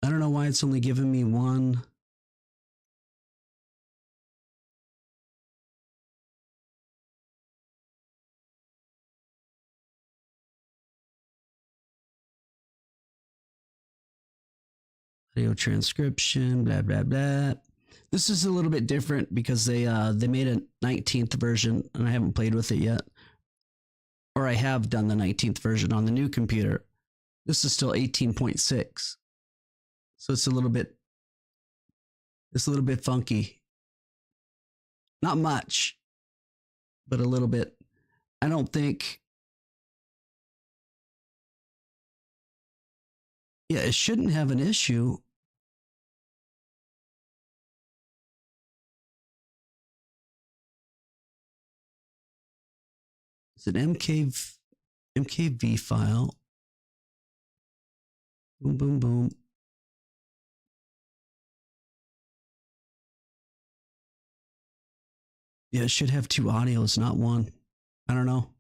I don't know why it's only giving me 1. Audio transcription, blah, blah, blah. This is a little bit different because they made a 19th version and I haven't played with it yet. Or I have done the 19th version on the new computer. This is still 18.6. So it's a little bit funky. Not much, but a little bit. I don't think. Yeah, it shouldn't have an issue. It's an MKV file. Boom, boom, boom. Yeah, it should have 2 audios, not 1. I don't know.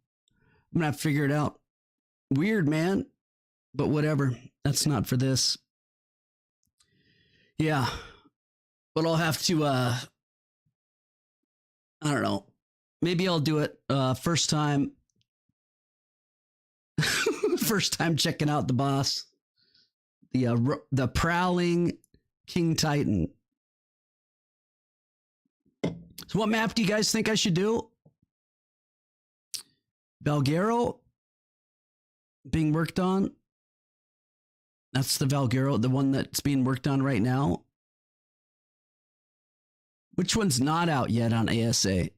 I'm gonna have to figure it out. Weird, man. But whatever. That's not for this. Yeah. But I'll have to, I don't know. Maybe I'll do it first time. First time checking out the boss. The Prowling King Titan. So what map do you guys think I should do? Valguero being worked on. That's the Valguero, the one that's being worked on right now. Which one's not out yet on ASA?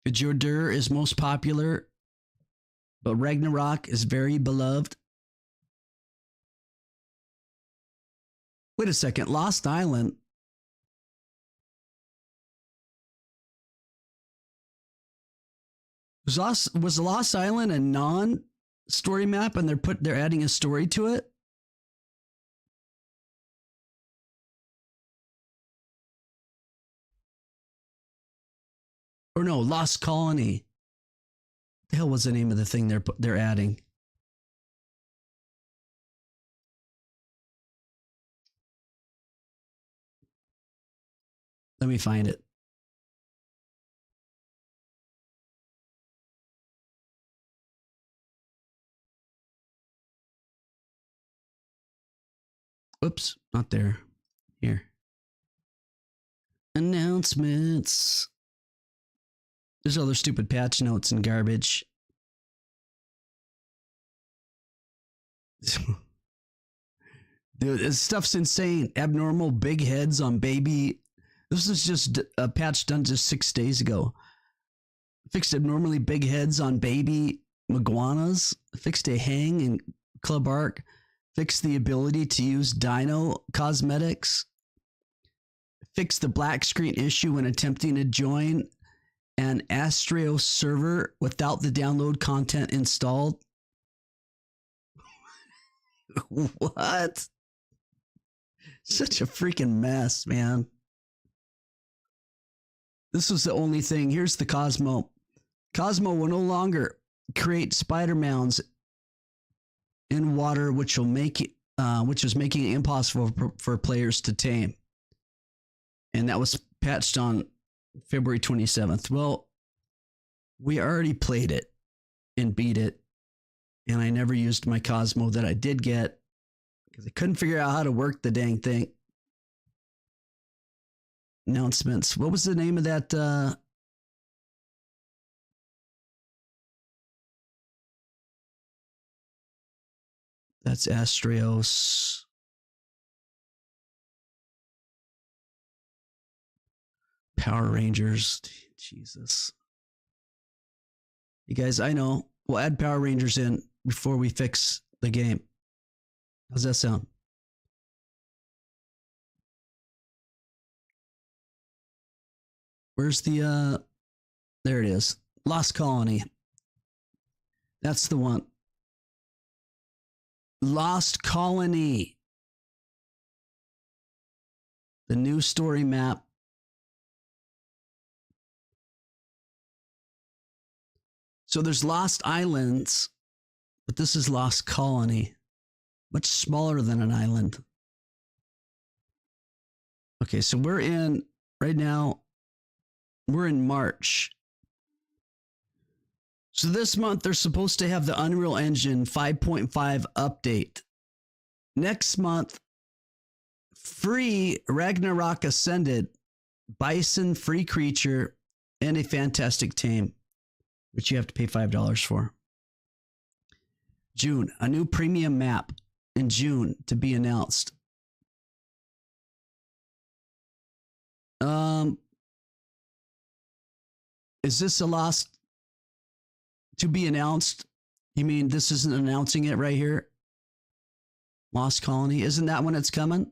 Fjordur is most popular, but Ragnarok is very beloved. Wait a second, Lost Island. Was Lost Island a non-story map and they're adding a story to it? Or no, Lost Colony. What the hell was the name of the thing they're adding? Let me find it. Oops, not there. Here. Announcements. There's other stupid patch notes and garbage. Dude, this stuff's insane. Abnormal big heads on baby. This is just a patch done just 6 days ago. Fixed abnormally big heads on baby iguanas. Fixed a hang in Club Ark. Fixed the ability to use dino cosmetics. Fixed the black screen issue when attempting to join an Astro server without the download content installed. What? Such a freaking mess, man. This was the only thing. Here's the Cosmo. Cosmo will no longer create spider mounds in water, which is making it impossible for players to tame. And that was patched on February 27th. Well, we already played it and beat it. And I never used my Cosmo that I did get because I couldn't figure out how to work the dang thing. Announcements. What was the name of that? That's Astrios. Power Rangers. Jesus. You guys, I know. We'll add Power Rangers in before we fix the game. How's that sound? Where's the, there it is. Lost Colony. That's the one. Lost Colony. The new story map. So there's Lost Islands, but this is Lost Colony. Much smaller than an island. Okay, so we're in, right now, we're in March. So this month they're supposed to have the Unreal Engine 5.5 update. Next month, free Ragnarok Ascended, Bison free creature, and a fantastic tame, which you have to pay $5 for. June, a new premium map in June to be announced. Is this a lost to be announced? You mean this isn't announcing it right here? Lost Colony, isn't that when it's coming?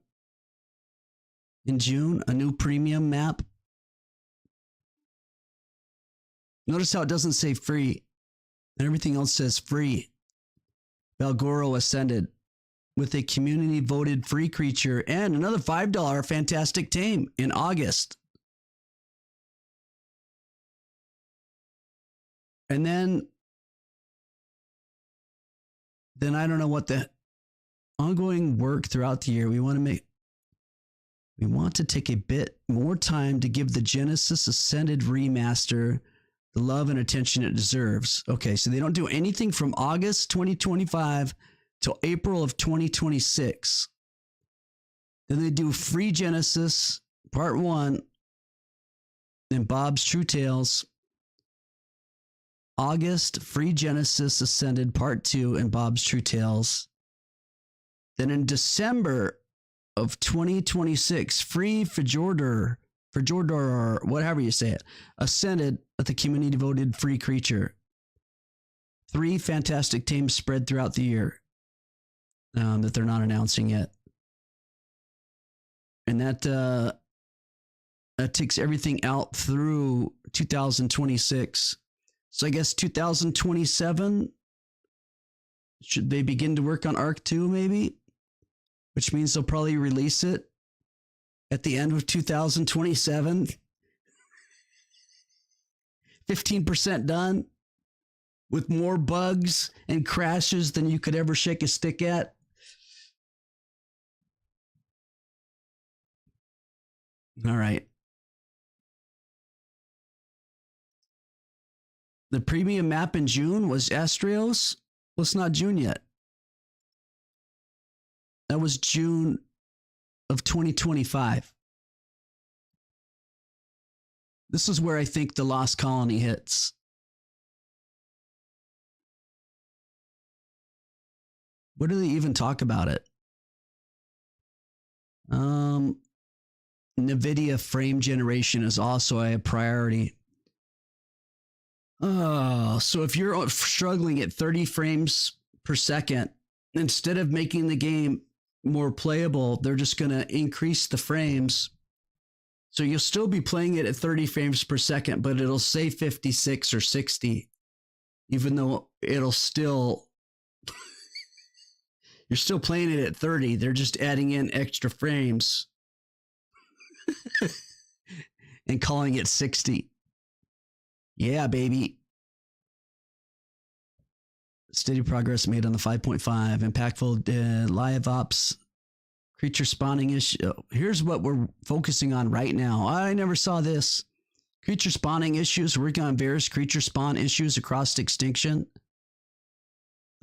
In June, a new premium map. Notice how it doesn't say free, and everything else says free. Belgoro Ascended with a community voted free creature and another $5 fantastic tame in August. And then I don't know what the ongoing work throughout the year. We want to take a bit more time to give the Genesis Ascended remaster the love and attention it deserves. Okay, so they don't do anything from August 2025 till April of 2026. Then they do Free Genesis Part 1 and Bob's True Tales. August, Free Genesis Ascended Part 2 and Bob's True Tales. Then in December of 2026, Free Fjordor, or whatever you say it, Ascended with the community voted free creature. 3 fantastic tames spread throughout the year that they're not announcing yet. And that takes everything out through 2026. So I guess 2027, should they begin to work on Ark 2 maybe? Which means they'll probably release it at the end of 2027. 15% done with more bugs and crashes than you could ever shake a stick at. All right. The premium map in June was Astrios. Well, it's not June yet. That was June of 2025. This is where I think the Lost Colony hits. What do they even talk about it? NVIDIA frame generation is also a priority. Oh, so if you're struggling at 30 frames per second, instead of making the game more playable, they're just going to increase the frames. So you'll still be playing it at 30 frames per second, but it'll say 56 or 60, even though it'll still, you're still playing it at 30. They're just adding in extra frames and calling it 60. Yeah, baby. Steady progress made on the 5.5. Impactful live ops. Creature spawning issue. Here's what we're focusing on right now. I never saw this. Creature spawning issues. Working on various creature spawn issues across extinction.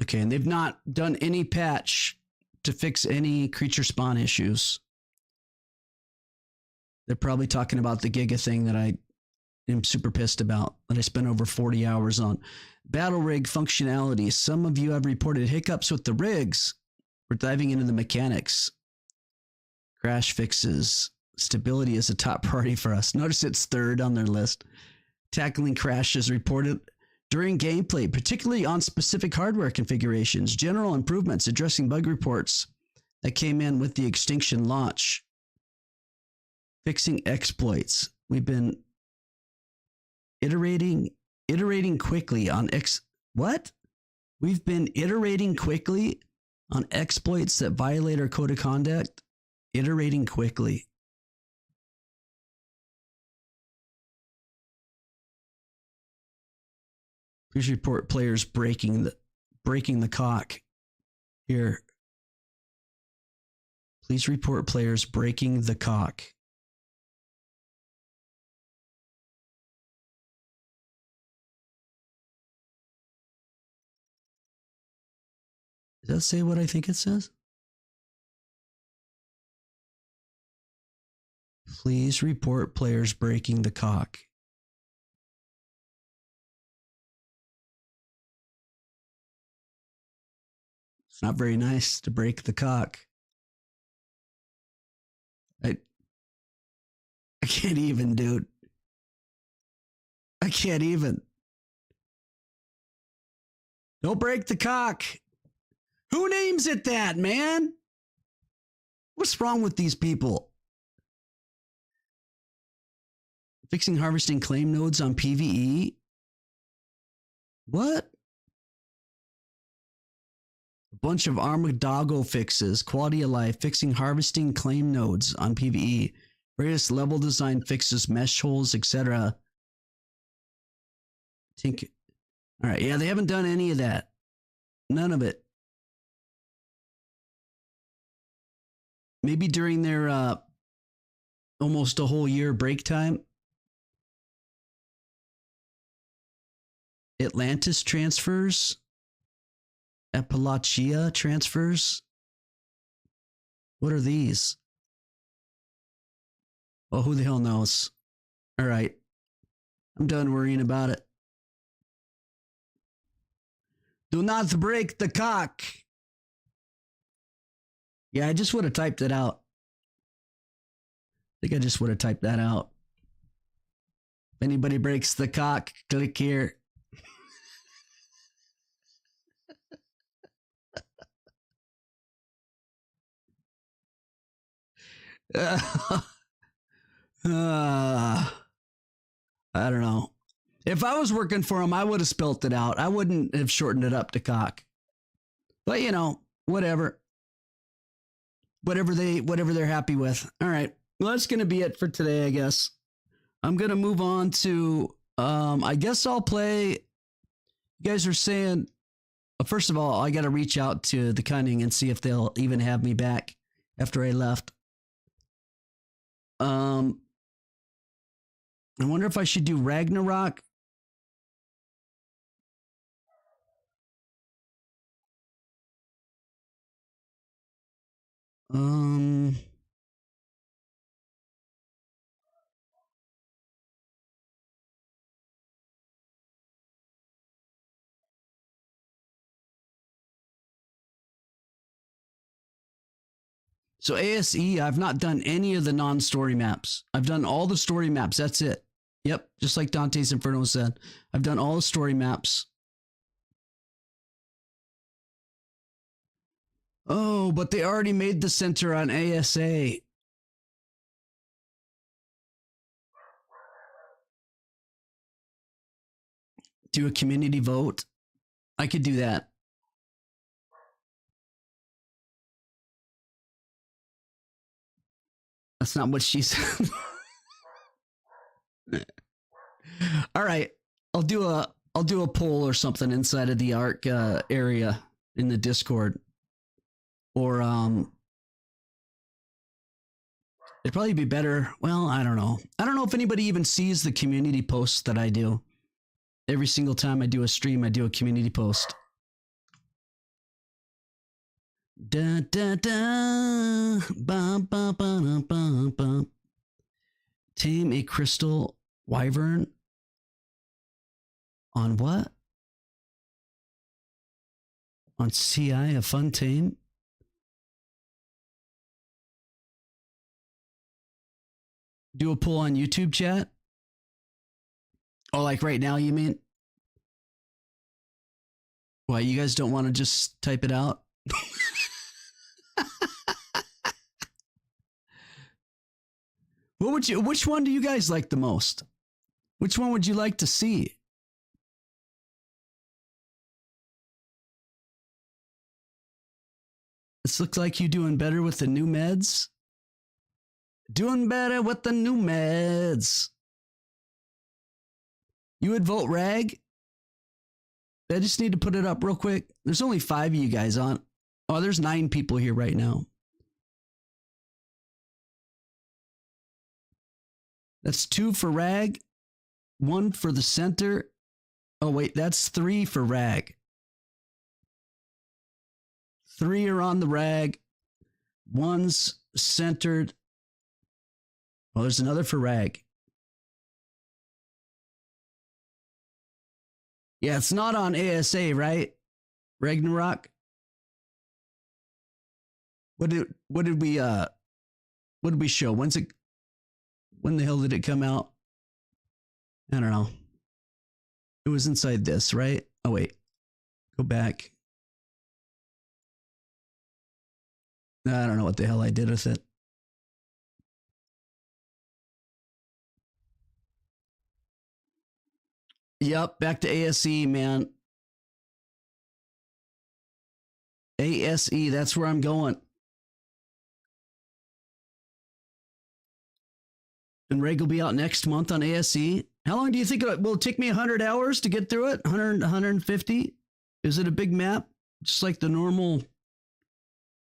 Okay, and they've not done any patch to fix any creature spawn issues. They're probably talking about the Giga thing that I am super pissed about, that I spent over 40 hours on. Battle rig functionality. Some of you have reported hiccups with the rigs. We're diving into the mechanics. Crash fixes. Stability is a top priority for us. Notice it's third on their list. Tackling crashes reported during gameplay, particularly on specific hardware configurations. General improvements addressing bug reports that came in with the Extinction launch. Fixing exploits. We've been iterating quickly on We've been iterating quickly on exploits that violate our code of conduct. Iterating quickly. Please report players breaking the cock. Here. Please report players breaking the cock. Does that say what I think it says? Please report players breaking the cock. It's not very nice to break the cock. I can't even, dude. I can't even. Don't break the cock. Who names it that, man? What's wrong with these people? Fixing harvesting claim nodes on PvE? What? A bunch of Armadago fixes, quality of life, fixing harvesting claim nodes on PvE, various level design fixes, mesh holes, etc. Think. All right, yeah, they haven't done any of that. None of it. Maybe during their almost a whole year break time. Atlantis transfers. Appalachia transfers. What are these? Oh, who the hell knows? All right. I'm done worrying about it. Do not break the cock. Yeah, I just would have typed it out. I think I just would have typed that out. If anybody breaks the cock, click here. I don't know. If I was working for them, I would have spelt it out. I wouldn't have shortened it up to cock. But you know, whatever. Whatever they're happy with. All right. Well, that's going to be it for today, I guess. I'm going to move on to, I guess I'll play. You guys are saying, first of all, I got to reach out to the Cunning and see if they'll even have me back after I left. I wonder if I should do Ragnarok. So ASE, I've not done any of the non-story maps. I've done all the story maps. That's it. Yep. Just like Dante's Inferno said. I've done all the story maps. Oh, but they already made the center on ASA. Do a community vote. I could do that. That's not what she said. All right. I'll do a poll or something inside of the Ark area in the Discord. Or it'd probably be better. Well, I don't know. I don't know if anybody even sees the community posts that I do. Every single time I do a stream, I do a community post. Da da da, ba ba ba ba ba. Tame a crystal wyvern. On what? On CI, a fun tame. Do a poll on YouTube chat. Oh, like right now, you mean? Why, you guys don't want to just type it out? Which one do you guys like the most? Which one would you like to see? This looks like you doing better with the new meds. Doing better with the new meds. You would vote Rag? I just need to put it up real quick. There's only 5 of you guys on. Oh, there's 9 people here right now. That's 2 for Rag. 1 for the center. Oh, wait, that's 3 for Rag. 3 are on the rag. 1's centered. Oh, there's another for rag. Yeah, it's not on ASA, right? Ragnarok. What did we show? When the hell did it come out? I don't know. It was inside this, right? Oh wait. Go back. I don't know what the hell I did with it. Yep, back to ASE, man. ASE, that's where I'm going. And Reg will be out next month on ASE. How long do you think will it take me 100 hours to get through it? 100, 150? Is it a big map? Just like the normal,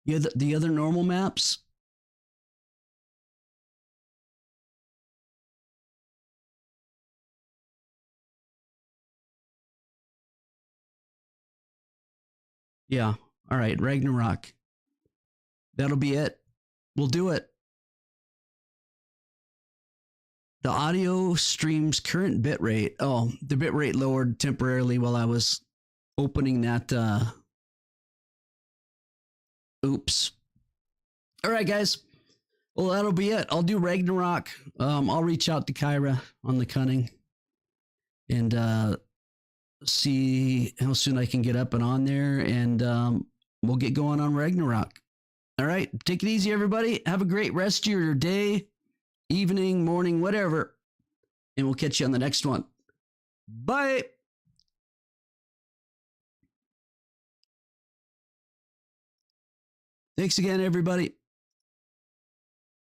yeah, the other normal maps? Yeah. All right. Ragnarok. That'll be it. We'll do it. The audio stream's current bitrate. Oh, the bitrate lowered temporarily while I was opening that. Oops. All right, guys. Well, that'll be it. I'll do Ragnarok. I'll reach out to Kyra on the Cunning and see how soon I can get up and on there, and we'll get going on Ragnarok. All right. Take it easy, everybody. Have a great rest of your day, evening, morning, whatever. And we'll catch you on the next one. Bye. Thanks again, everybody.